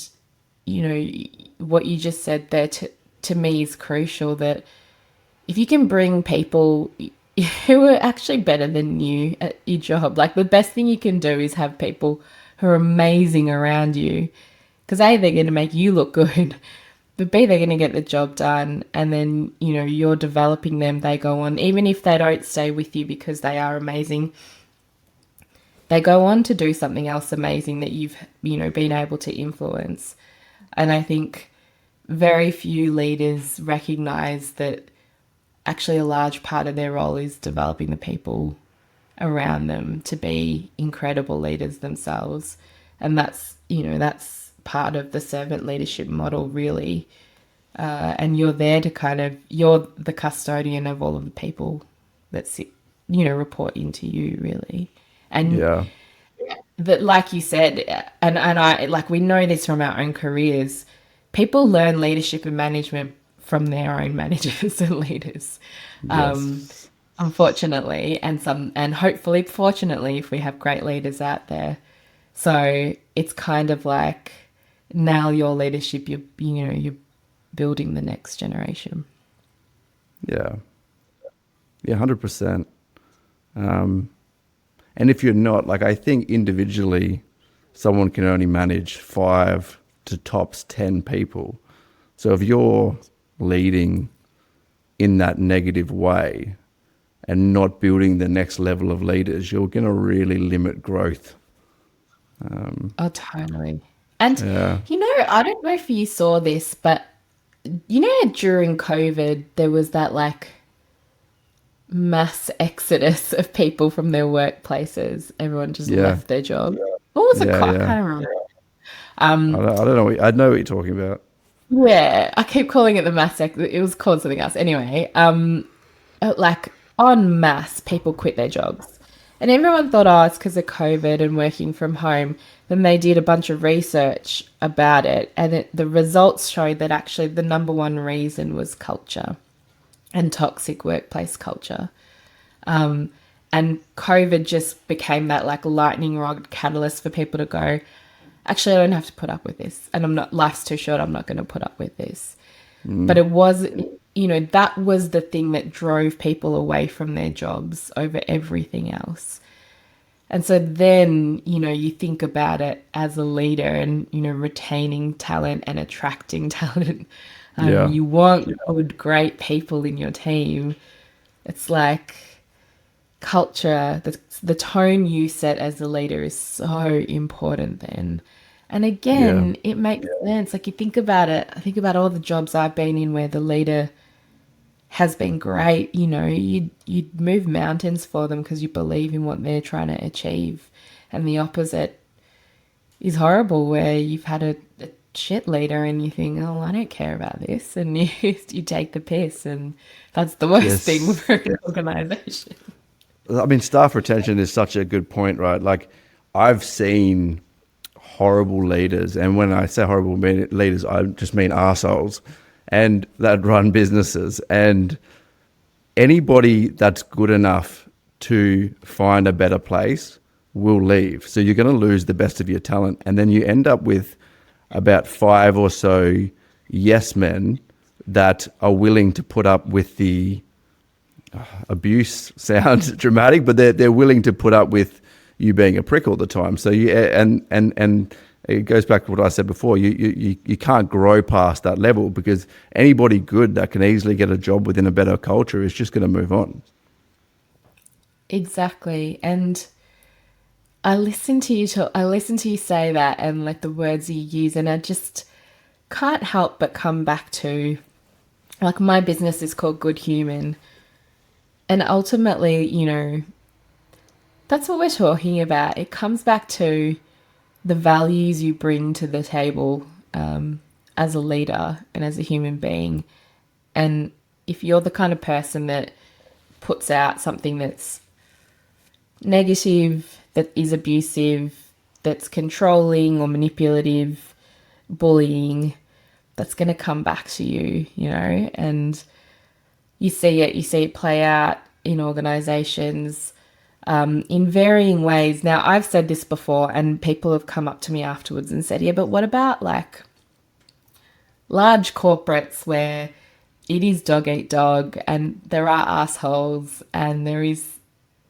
what you just said there to me is crucial, that if you can bring people who are actually better than you at your job, like the best thing you can do is have people who are amazing around you, because A, they're going to make you look good, but B, they're going to get the job done. And then, you're developing them. They go on, even if they don't stay with you because they are amazing, they go on to do something else amazing that you've, been able to influence. And I think very few leaders recognize that actually a large part of their role is developing the people around them to be incredible leaders themselves. And that's part of the servant leadership model, really. And you're there to you're the custodian of all of the people that report into you, really. And Yeah. that, like you said, and I, like, we know this from our own careers, people learn leadership and management from their own managers and leaders. Yes. unfortunately, and hopefully, fortunately, if we have great leaders out there. So it's kind of like now your leadership, you're building the next generation. Yeah, yeah, 100%. Um, and if you're not, like, I think individually, someone can only manage 5 to tops 10 people. So if you're leading in that negative way and not building the next level of leaders, you're going to really limit growth. Oh, totally. And Yeah, I don't know if you saw this, but during COVID, there was that like mass exodus of people from their workplaces. Everyone just yeah, left their job. What was it yeah, called? I yeah. can't remember. Um, I don't know. I know what you're talking about. yeah, I keep calling it the mass exodus. It was called something else. Anyway, like en masse, people quit their jobs. And everyone thought, oh, it's because of COVID and working from home. Then they did a bunch of research about it, and the results showed that actually the number one reason was culture and toxic workplace culture. And COVID just became that like lightning rod catalyst for people to go, actually, I don't have to put up with this. And life's too short. I'm not going to put up with this. But Mm, it was, that was the thing that drove people away from their jobs over everything else. And so then, you think about it as a leader and, retaining talent and attracting talent. yeah, You want good, great people in your team. It's like culture, the tone you set as a leader is so important then. And yeah, again, it makes sense. Like you think about it, I think about all the jobs I've been in where the leader has been great. You'd move mountains for them because you believe in what they're trying to achieve. And the opposite is horrible where you've had a shit leader and you think, oh, I don't care about this. And you take the piss. And that's the worst thing yes. for an organization. I mean, staff retention is such a good point, right? Like, I've seen horrible leaders, and when I say horrible leaders, I just mean arseholes, and that run businesses. And anybody that's good enough to find a better place will leave. So you're going to lose the best of your talent, and then you end up with about five or so yes men that are willing to put up with the abuse. Sounds dramatic, but they're willing to put up with you being a prick all the time. So you and it goes back to what I said before. You can't grow past that level because anybody good that can easily get a job within a better culture is just going to move on. Exactly. And I listen to you say that and like the words you use, and I just can't help but come back to like my business is called Good Human. And ultimately, that's what we're talking about. It comes back to the values you bring to the table as a leader and as a human being. And if you're the kind of person that puts out something that's negative, that is abusive, that's controlling or manipulative, bullying, that's going to come back to you, and you see it play out in organizations in varying ways. Now, I've said this before, and people have come up to me afterwards and said, yeah, but what about like large corporates where it is dog eat dog and there are assholes and there is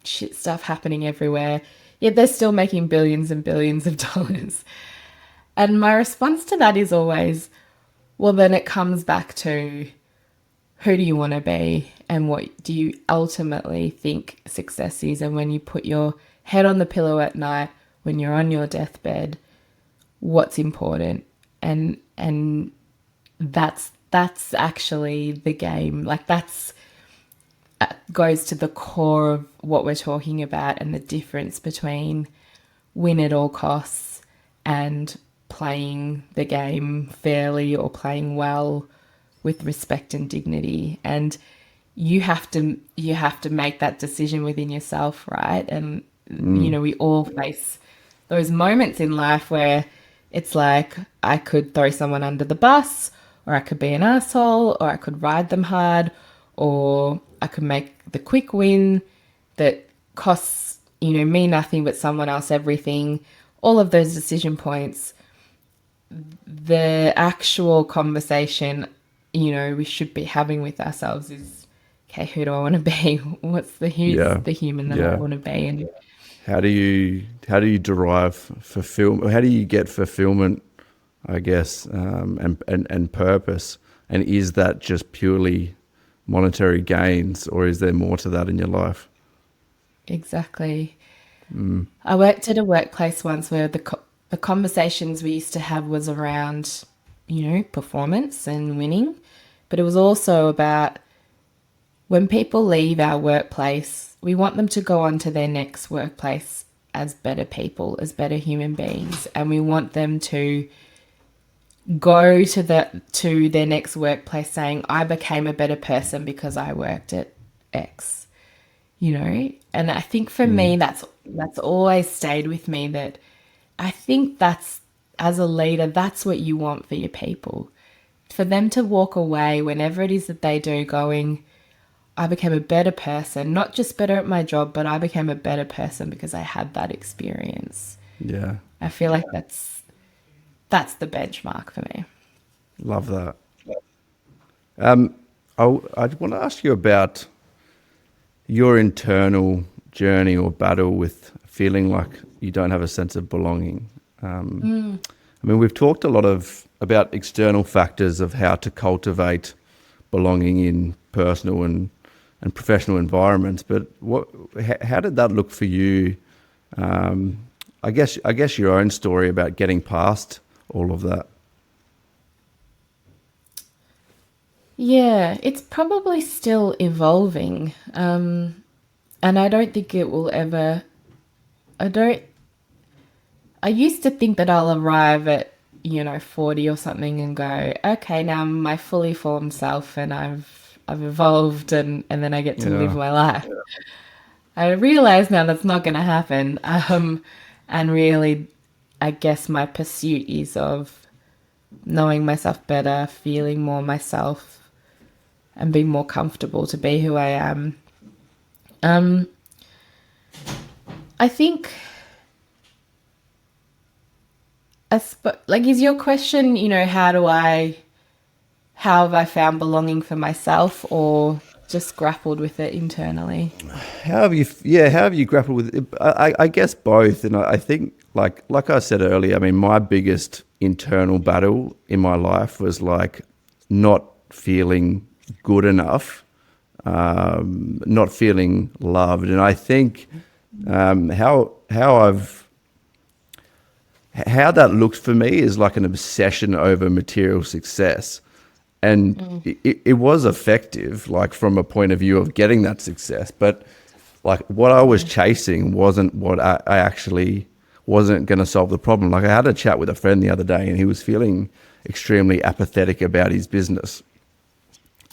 shit stuff happening everywhere, yet they're still making billions and billions of dollars? And my response to that is always, well, then it comes back to who do you want to be and what do you ultimately think success is? And when you put your head on the pillow at night, when you're on your deathbed, what's important? And that's actually the game. Like that's goes to the core of what we're talking about and the difference between win at all costs and playing the game fairly or playing well with respect and dignity. And you have to make that decision within yourself, right? And Mm, we all face those moments in life where it's like I could throw someone under the bus, or I could be an asshole, or I could ride them hard, or I can make the quick win that costs, me nothing but someone else everything. All of those decision points, the actual conversation, we should be having with ourselves is, okay, who do I want to be? Who's Yeah. the human that I Yeah. want to be? And How do you derive fulfillment? How do you get fulfillment, I guess, and purpose? And is that just purely monetary gains, or is there more to that in your life? exactly. I worked at a workplace once where the conversations we used to have was around, performance and winning, but it was also about when people leave our workplace, we want them to go on to their next workplace as better people, as better human beings, and we want them to go to their next workplace saying, I became a better person because I worked at X, And I think for me that's always stayed with me, that I think that's, as a leader, that's what you want for your people. For them to walk away whenever it is that they do going, I became a better person, not just better at my job, but I became a better person because I had that experience. Yeah, I feel like that's the benchmark for me. love that. I want to ask you about your internal journey or battle with feeling like you don't have a sense of belonging. I mean, we've talked a lot about external factors of how to cultivate belonging in personal and professional environments, but how did that look for you? I guess your own story about getting past all of that. Yeah, it's probably still evolving. And I don't think it will ever, I don't, I used to think that I'll arrive at, 40 or something and go, okay, now I'm my fully formed self and I've evolved and then I get to live Yeah, my life. I realize now that's not going to happen. And really, I guess my pursuit is of knowing myself better, feeling more myself, and being more comfortable to be who I am. Um, I think, is your question, how have I found belonging for myself, or just grappled with it internally? how have you grappled with it? I guess both, and I think like I said earlier, I mean, my biggest internal battle in my life was like not feeling good enough, not feeling loved, and I think how that looks for me is like an obsession over material success. And it was effective, like from a point of view of getting that success. But like what I was chasing wasn't what I actually wasn't going to solve the problem. Like I had a chat with a friend the other day and he was feeling extremely apathetic about his business.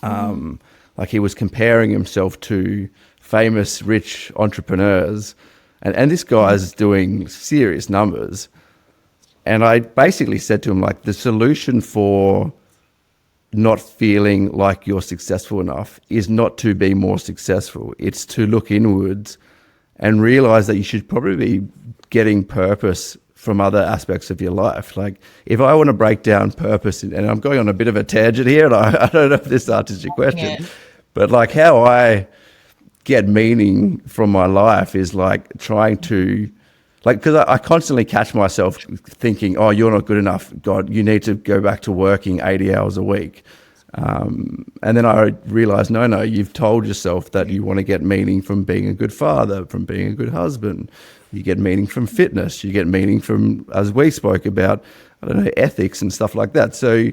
Like he was comparing himself to famous rich entrepreneurs. And this guy's doing serious numbers. And I basically said to him, like, the solution for not feeling like you're successful enough is not to be more successful. It's to look inwards and realize that you should probably be getting purpose from other aspects of your life. Like if I want to break down purpose, and I'm going on a bit of a tangent here, and I don't know if this answers your question, Yeah. but like how I get meaning from my life is like trying to, like, because I constantly catch myself thinking, oh, you're not good enough. God, you need to go back to working 80 hours a week. And then I realize, no, you've told yourself that you want to get meaning from being a good father, from being a good husband. You get meaning from fitness. You get meaning from, as we spoke about, I don't know, ethics and stuff like that. So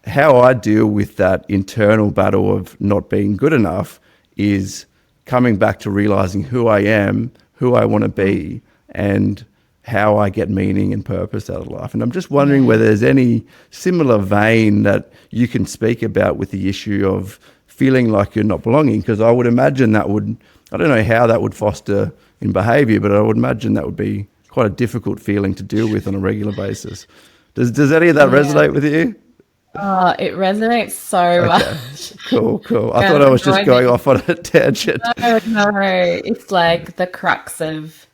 how I deal with that internal battle of not being good enough is coming back to realizing who I am, who I want to be, and how I get meaning and purpose out of life. And I'm just wondering whether there's any similar vein that you can speak about with the issue of feeling like you're not belonging, because I would imagine that would, I don't know how that would foster in behavior, but I would imagine that would be quite a difficult feeling to deal with on a regular basis. Does any of that Yeah. resonate with you? Oh, it resonates so Okay, much. cool, cool. I thought And I I'm was just going, going off on a tangent. no, no, it's like the crux of,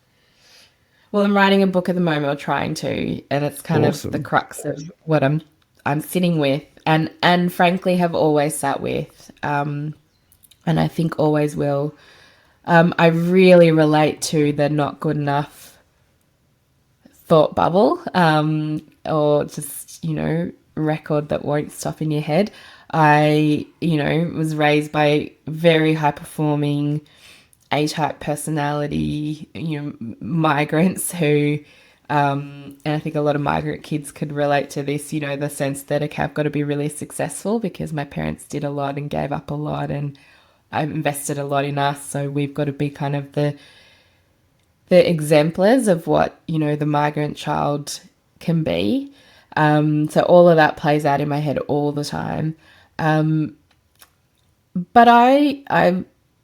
well, I'm writing a book at the moment, or trying to, and it's kind of the Awesome. crux of what I'm sitting with, and frankly have always sat with, and I think always will. I really relate to the not good enough thought bubble, or just, record that won't stop in your head. I, was raised by very high performing A-type personality, migrants who, and I think a lot of migrant kids could relate to this, the sense that, okay, I've got to be really successful because my parents did a lot and gave up a lot, and I invested a lot in us. So we've got to be kind of the exemplars of what, the migrant child can be. So all of that plays out in my head all the time. But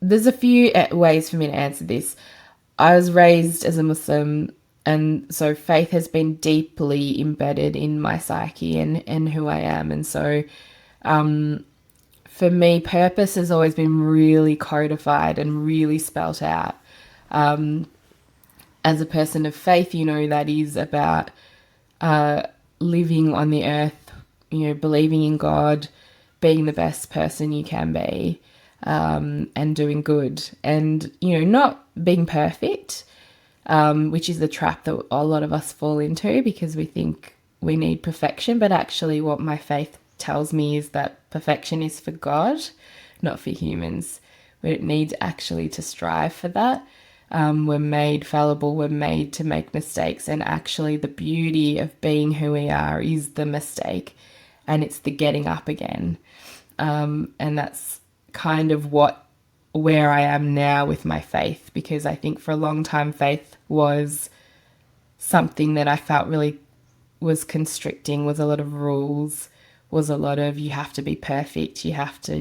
there's a few ways for me to answer this. I was raised as a Muslim, and so faith has been deeply embedded in my psyche and who I am. And so for me, purpose has always been really codified and really spelt out. As a person of faith, that is about living on the earth, believing in God, being the best person you can be, and doing good, and not being perfect, which is the trap that a lot of us fall into because we think we need perfection. But actually, what my faith tells me is that perfection is for God, not for humans. We don't need actually to strive for that. We're made fallible, we're made to make mistakes, and actually, the beauty of being who we are is the mistake, and it's the getting up again. And that's kind of where I am now with my faith, because I think for a long time faith was something that I felt really was constricting, was a lot of rules, was a lot of, you have to be perfect, you have to,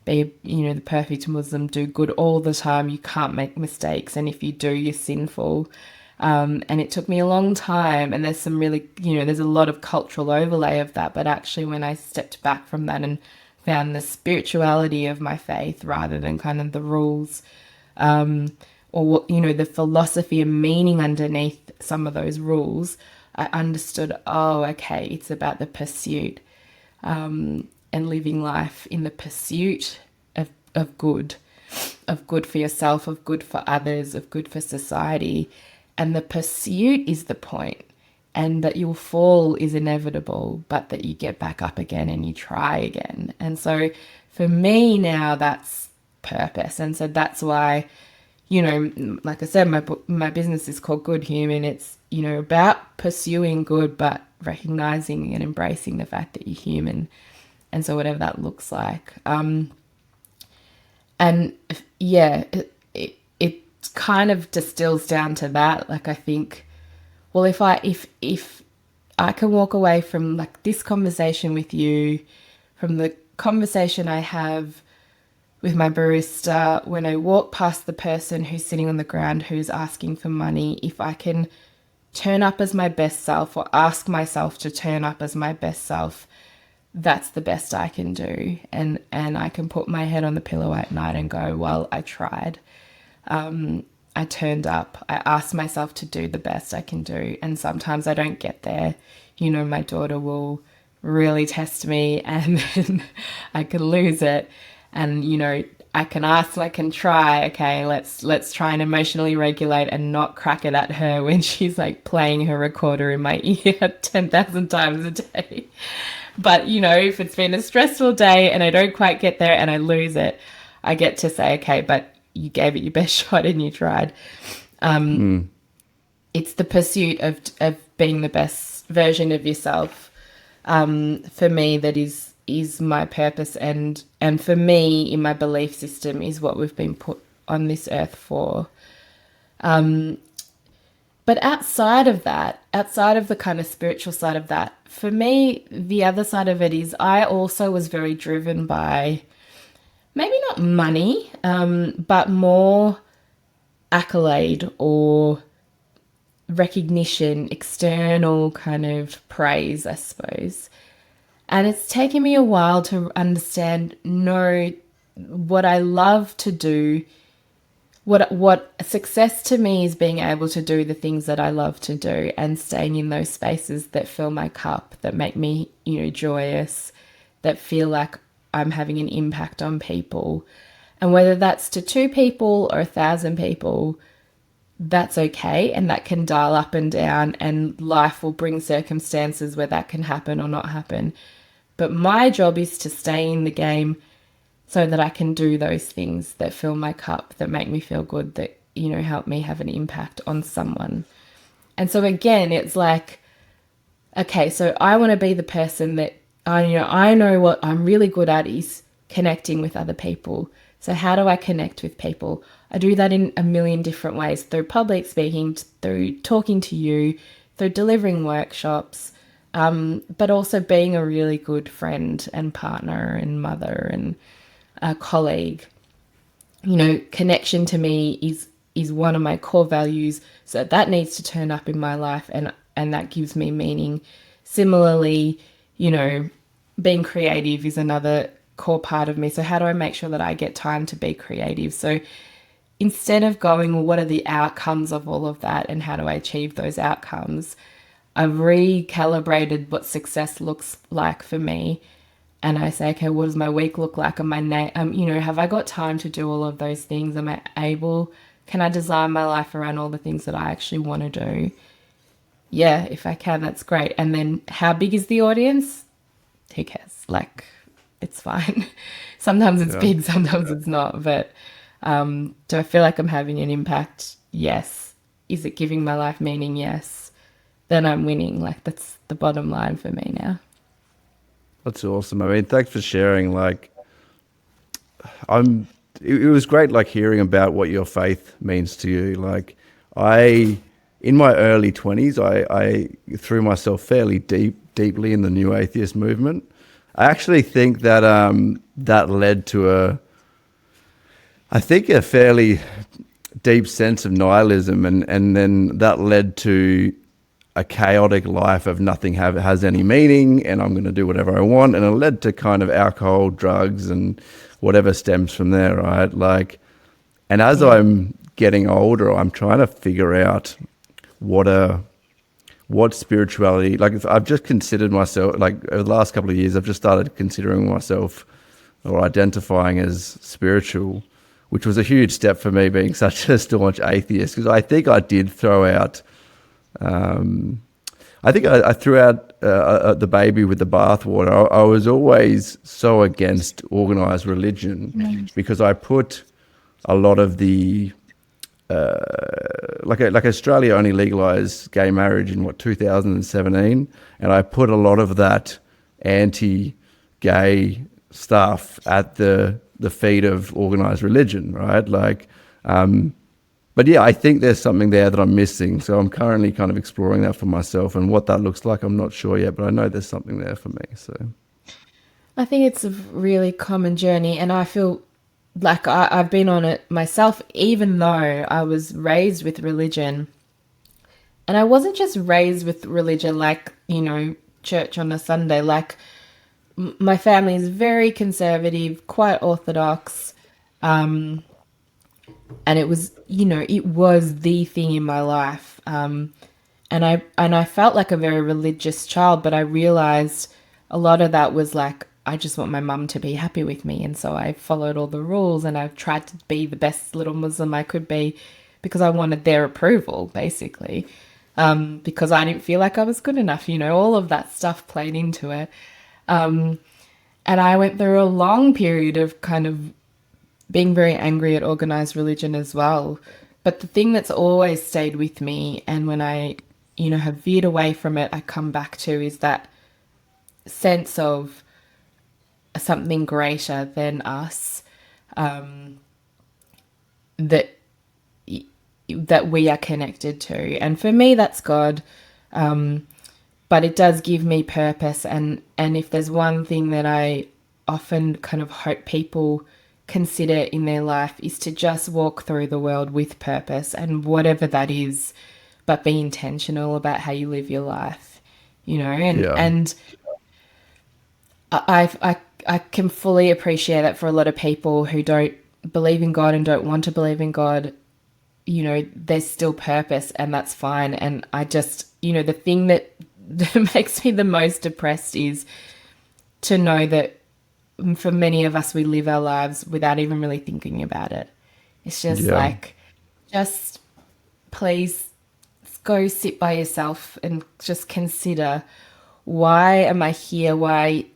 be, the perfect Muslim, do good all the time, you can't make mistakes, and if you do, you're sinful. And it took me a long time, and there's some really, there's a lot of cultural overlay of that, but actually when I stepped back from that and found the spirituality of my faith rather than kind of the rules, or what, the philosophy and meaning underneath some of those rules, I understood, oh, okay, it's about the pursuit, and living life in the pursuit of good, of good for yourself, of good for others, of good for society. And the pursuit is the point, and that you'll fall is inevitable, but that you get back up again and you try again. And so for me now, that's purpose. And so that's why, like I said, my business is called Good Human. It's, about pursuing good, but recognizing and embracing the fact that you're human. And so whatever that looks like. And yeah, it kind of distills down to that. Like, I think, well, if I can walk away from like this conversation with you, from the conversation I have with my barista, when I walk past the person who's sitting on the ground who's asking for money, if I can turn up as my best self, or ask myself to turn up as my best self, that's the best I can do. And I can put my head on the pillow at night and go, well, I tried. I turned up. I asked myself to do the best I can do. And sometimes I don't get there. My daughter will really test me, and then I can lose it. And, I can ask, I can try, okay, let's try and emotionally regulate and not crack it at her when she's like playing her recorder in my ear 10,000 times a day. But, if it's been a stressful day and I don't quite get there and I lose it, I get to say, okay, but you gave it your best shot and you tried. Mm. It's the pursuit of being the best version of yourself, for me, that is my purpose, and for me, in my belief system, is what we've been put on this earth for. But outside of that, outside of the kind of spiritual side of that, for me, the other side of it is I also was very driven by maybe not money, but more accolade or recognition, external kind of praise, I suppose. And it's taken me a while to understand, no, what I love to do, what success to me is being able to do the things that I love to do and staying in those spaces that fill my cup, that make me, joyous, that feel like I'm having an impact on people. And whether that's to 2 people or 1,000 people, that's okay. And that can dial up and down, and life will bring circumstances where that can happen or not happen. But my job is to stay in the game so that I can do those things that fill my cup, that make me feel good, that, help me have an impact on someone. And so again, it's like, okay, so I want to be the person that I know what I'm really good at is connecting with other people. So how do I connect with people? I do that in a million different ways, through public speaking, through talking to you, through delivering workshops, but also being a really good friend and partner and mother and a colleague. Connection to me is one of my core values, so that needs to turn up in my life, and that gives me meaning. Similarly, you know being creative is another core part of me, so how do I make sure that I get time to be creative? So instead of going, well, what are the outcomes of all of that and how do I achieve those outcomes, I've recalibrated what success looks like for me. And I say, okay, what does my week look like? Am have I got time to do all of those things? Am I able? Can I design my life around all the things that I actually want to do? Yeah, if I can, that's great. And then how big is the audience? Who cares? Like, it's fine. Sometimes it's Yeah. big, sometimes it's not. But do I feel like I'm having an impact? Yes. Is it giving my life meaning? Yes. Then I'm winning. Like, that's the bottom line for me now. That's awesome. I mean, thanks for sharing. Like, I'm. It was great, like hearing about what your faith means to you. Like, I, in my early 20s, I threw myself fairly deeply in the new atheist movement. I actually think that that led to I think a fairly deep sense of nihilism, and then that led to a chaotic life of nothing has any meaning, and I'm going to do whatever I want, and it led to kind of alcohol, drugs, and whatever stems from there, right? Like, and as Yeah. I'm getting older, I'm trying to figure out what a what spirituality. Like, I've just considered myself, like over the last couple of years, I've just started considering myself or identifying as spiritual, which was a huge step for me, being such a staunch atheist, because I think I did throw out um, I think I threw out the baby with the bathwater. I was always so against organized religion because I put a lot of the like Australia only legalized gay marriage in what 2017, and I put a lot of that anti-gay stuff at the feet of organized religion, right? Like, but yeah, I think there's something there that I'm missing. So I'm currently kind of exploring that for myself, and what that looks like, I'm not sure yet, but I know there's something there for me. So I think it's a really common journey, and I feel like I've been on it myself, even though I was raised with religion. And I wasn't just raised with religion like, church on a Sunday. Like, my family is very conservative, quite orthodox. And it was the thing in my life. And I felt like a very religious child, but I realized a lot of that was like, I just want my mum to be happy with me, and so I followed all the rules, and I tried to be the best little Muslim I could be because I wanted their approval, basically. Because I didn't feel like I was good enough. All of that stuff played into it. And I went through a long period of kind of being very angry at organized religion as well. But the thing that's always stayed with me, and when I, have veered away from it, I come back to, is that sense of something greater than us, that that we are connected to. And for me, that's God. But it does give me purpose. And if there's one thing that I often kind of hope people consider in their life, is to just walk through the world with purpose, and whatever that is, but be intentional about how you live your life, and yeah, and I can fully appreciate that for a lot of people who don't believe in God and don't want to believe in God, there's still purpose and that's fine. And I just, the thing that, that makes me the most depressed is to know that for many of us, we live our lives without even really thinking about it. It's just Yeah. like, just please go sit by yourself and just consider, why am I here? Why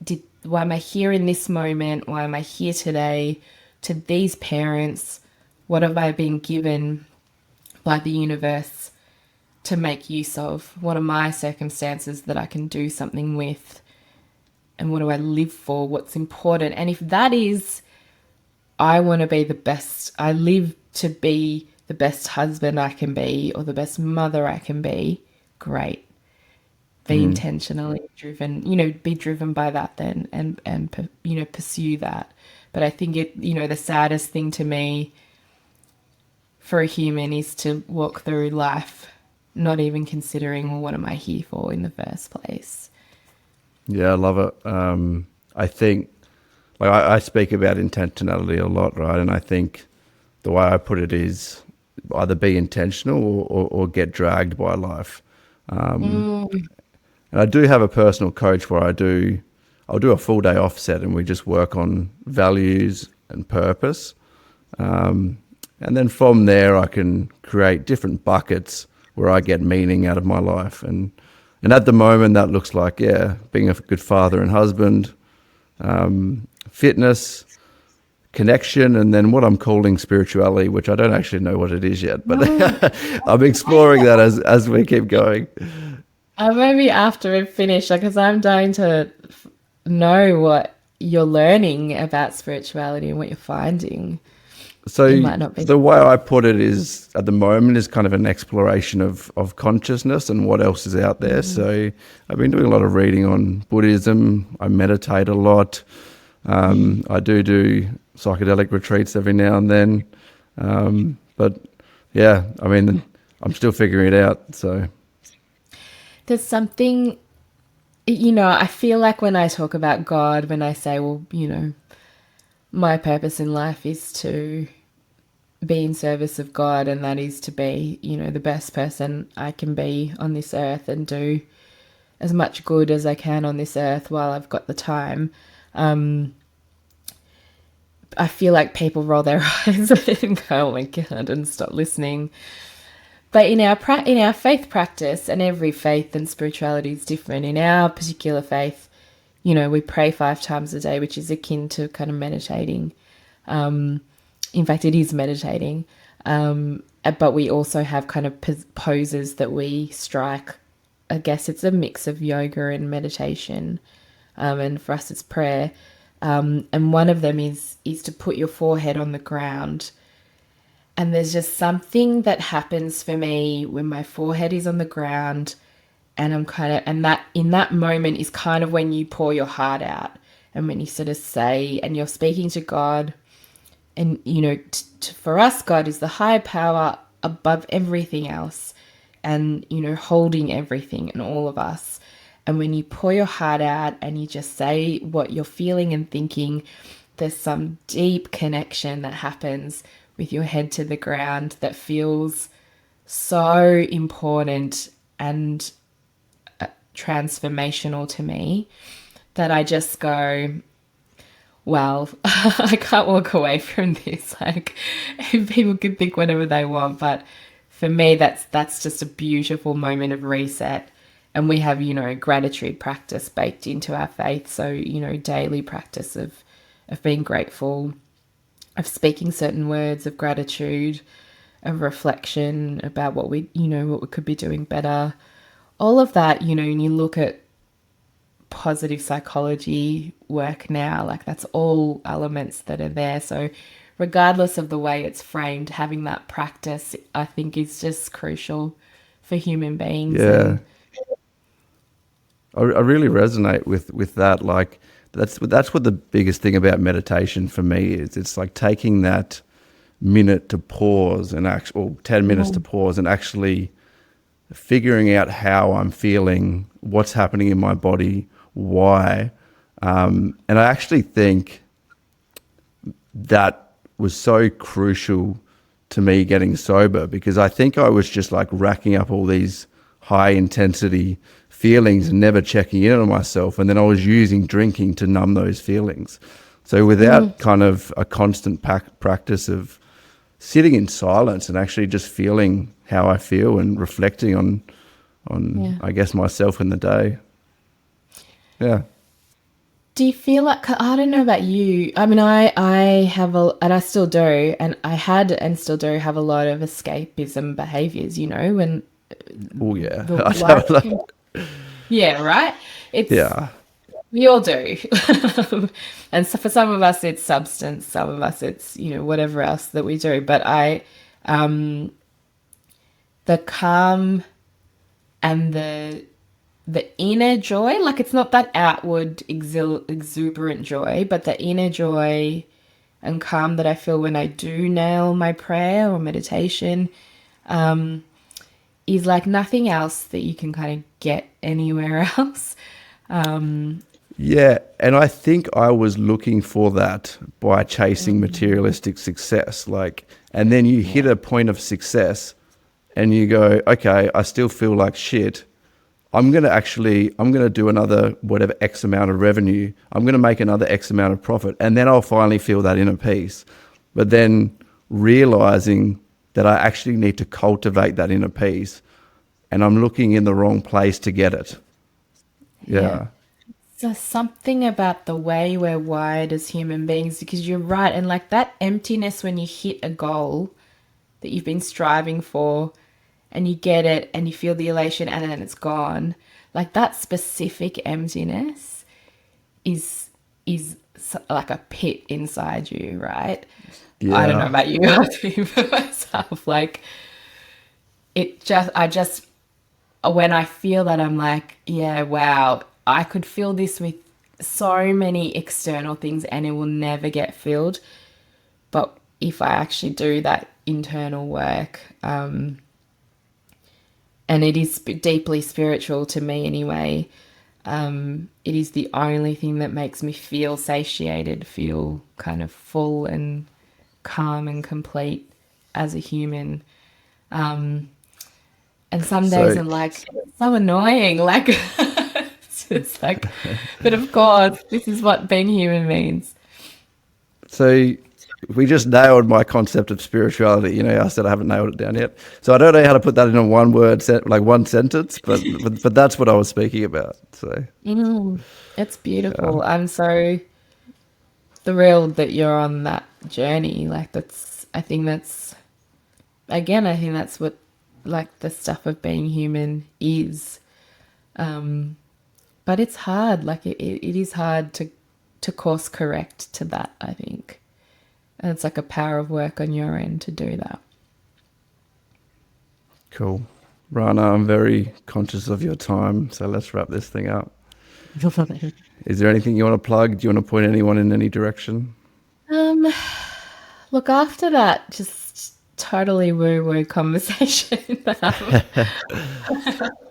am I here in this moment? Why am I here today? To these parents, what have I been given by the universe to make use of? What are my circumstances that I can do something with? And what do I live for? What's important? And if that is, I want to be the best, I live to be the best husband I can be or the best mother I can be, great. Be Mm. intentionally driven, be driven by that then, and pursue that. But I think the saddest thing to me for a human is to walk through life not even considering, well, what am I here for in the first place? Yeah, I love it. I think, like, I speak about intentionality a lot, right? And I think the way I put it is either be intentional or get dragged by life. Mm. And I do have a personal coach where I'll do a full day offset and we just work on values and purpose. And then from there, I can create different buckets where I get meaning out of my life. And at the moment, that looks like, yeah, being a good father and husband, fitness, connection, and then what I'm calling spirituality, which I don't actually know what it is yet, but No. I'm exploring that as we keep going. Maybe after we've finished, because I'm dying to know what you're learning about spirituality and what you're finding. It So might not be. the way I put it is, at the moment, is kind of an exploration of consciousness and what else is out there. So I've been doing a lot of reading on Buddhism. I meditate a lot. I do psychedelic retreats every now and then. But yeah, I mean, I'm still figuring it out. So There's something, I feel like when I talk about God, when I say, well, my purpose in life is to be in service of God, and that is to be, the best person I can be on this earth and do as much good as I can on this earth while I've got the time. I feel like people roll their eyes and go, "Oh my God," and stop listening. But in our faith practice, and every faith and spirituality is different. In our particular faith, we pray 5 times a day, which is akin to kind of meditating. In fact, it is meditating. But we also have kind of poses that we strike. I guess it's a mix of yoga and meditation. And for us, it's prayer. And one of them is to put your forehead on the ground. And there's just something that happens for me when my forehead is on the ground, and and that in that moment is kind of when you pour your heart out, and when you sort of say, and you're speaking to God. And, for us, God is the high power above everything else, and, holding everything and all of us. And when you pour your heart out and you just say what you're feeling and thinking, there's some deep connection that happens with your head to the ground that feels so important and transformational to me, that I just go, well, I can't walk away from this. Like, people can think whatever they want, but for me, that's just a beautiful moment of reset. And we have, gratitude practice baked into our faith. So, daily practice of being grateful, of speaking certain words of gratitude, of reflection about what what we could be doing better. All of that, when you look at positive psychology work now, like, that's all elements that are there. So regardless of the way it's framed, having that practice, I think, is just crucial for human beings. yeah, And I really resonate with that. Like, that's what the biggest thing about meditation for me is. It's like taking that minute to pause and or 10 minutes to pause and actually figuring out how I'm feeling, what's happening in my body, why, And I actually think that was so crucial to me getting sober, because I think I was just like racking up all these high intensity feelings and never checking in on myself. And then I was using drinking to numb those feelings. So without kind of a constant practice of sitting in silence and actually just feeling how I feel and reflecting on I guess myself in the day. Yeah. Do you feel like, I don't know about you. I mean, I have and I still do, and I had and still do have a lot of escapism behaviors, when Oh yeah. the I life don't can, know. yeah, right? It's, Yeah. we all do. And so for some of us, it's substance, some of us, it's, whatever else that we do. But the calm and the inner joy, like it's not that outward exuberant joy, but the inner joy and calm that I feel when I do nail my prayer or meditation, is like nothing else that you can kind of get anywhere else. Yeah, and I think I was looking for that by chasing materialistic success. Like, and then you hit Yeah. a point of success and you go, okay, I still feel like shit. I'm going to do another whatever X amount of revenue. I'm going to make another X amount of profit. And then I'll finally feel that inner peace. But then realizing that I actually need to cultivate that inner peace, and I'm looking in the wrong place to get it. Yeah. Yeah. So something about the way we're wired as human beings, because you're right. And like that emptiness when you hit a goal that you've been striving for and you get it and you feel the elation and then it's gone. Like that specific emptiness is like a pit inside you, right? I don't know Yeah. about you, I do for myself. Like I just when I feel that, I'm like, yeah, wow, I could fill this with so many external things and it will never get filled. But if I actually do that internal work, and it is deeply spiritual to me anyway, it is the only thing that makes me feel satiated, feel kind of full and calm and complete as a human. And some days So, I'm like, so annoying. Like, it's just like, but of course, this is what being human means. so we just nailed my concept of spirituality. You know, I said I haven't nailed it down yet. So I don't know how to put that in a one word like one sentence, but that's what I was speaking about. So It's beautiful. I'm so thrilled that you're on that journey. Like, I think that's what, like, the stuff of being human is. But it's hard. Like, it is hard to course correct to that, I think. And it's like a power of work on your end to do that. cool. Rana, I'm very conscious of your time. So let's wrap this thing up. Is there anything you want to plug? Do you want to point anyone in any direction? Um, Look, after that just totally woo-woo conversation,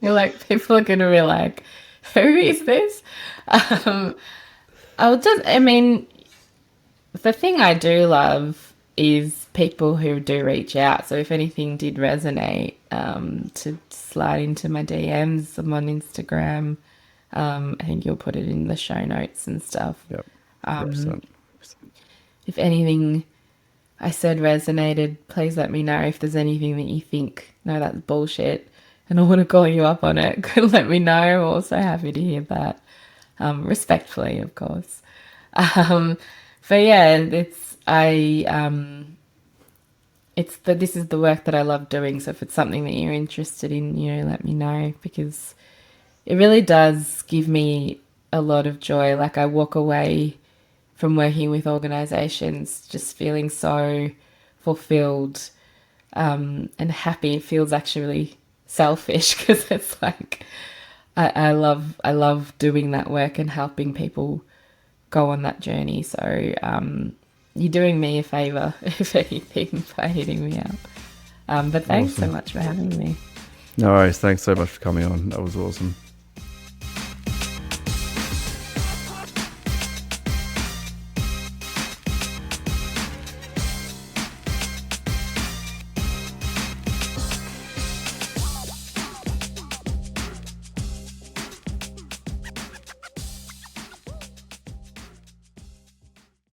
you're like, people are gonna be like, who is this? Um, I mean, the thing I do love is people who do reach out. So if anything did resonate, to slide into my DMs. I'm on Instagram. I think you'll put it in the show notes and stuff. Yep. Um, 100%. if anything I said resonated, please let me know. If there's anything that you think, no, that's bullshit, and I want to call you up on it, let me know. I'm also happy to hear that, respectfully, of course. Um, but yeah, this is the work that I love doing. So if it's something that you're interested in, let me know, because it really does give me a lot of joy. Like, I walk away from working with organizations just feeling so fulfilled, and happy. It feels actually selfish because it's like I love doing that work and helping people go on that journey. So you're doing me a favor, if anything, by hitting me up. But thanks so Awesome. much for having me. No worries. Thanks so much for coming on. That was awesome.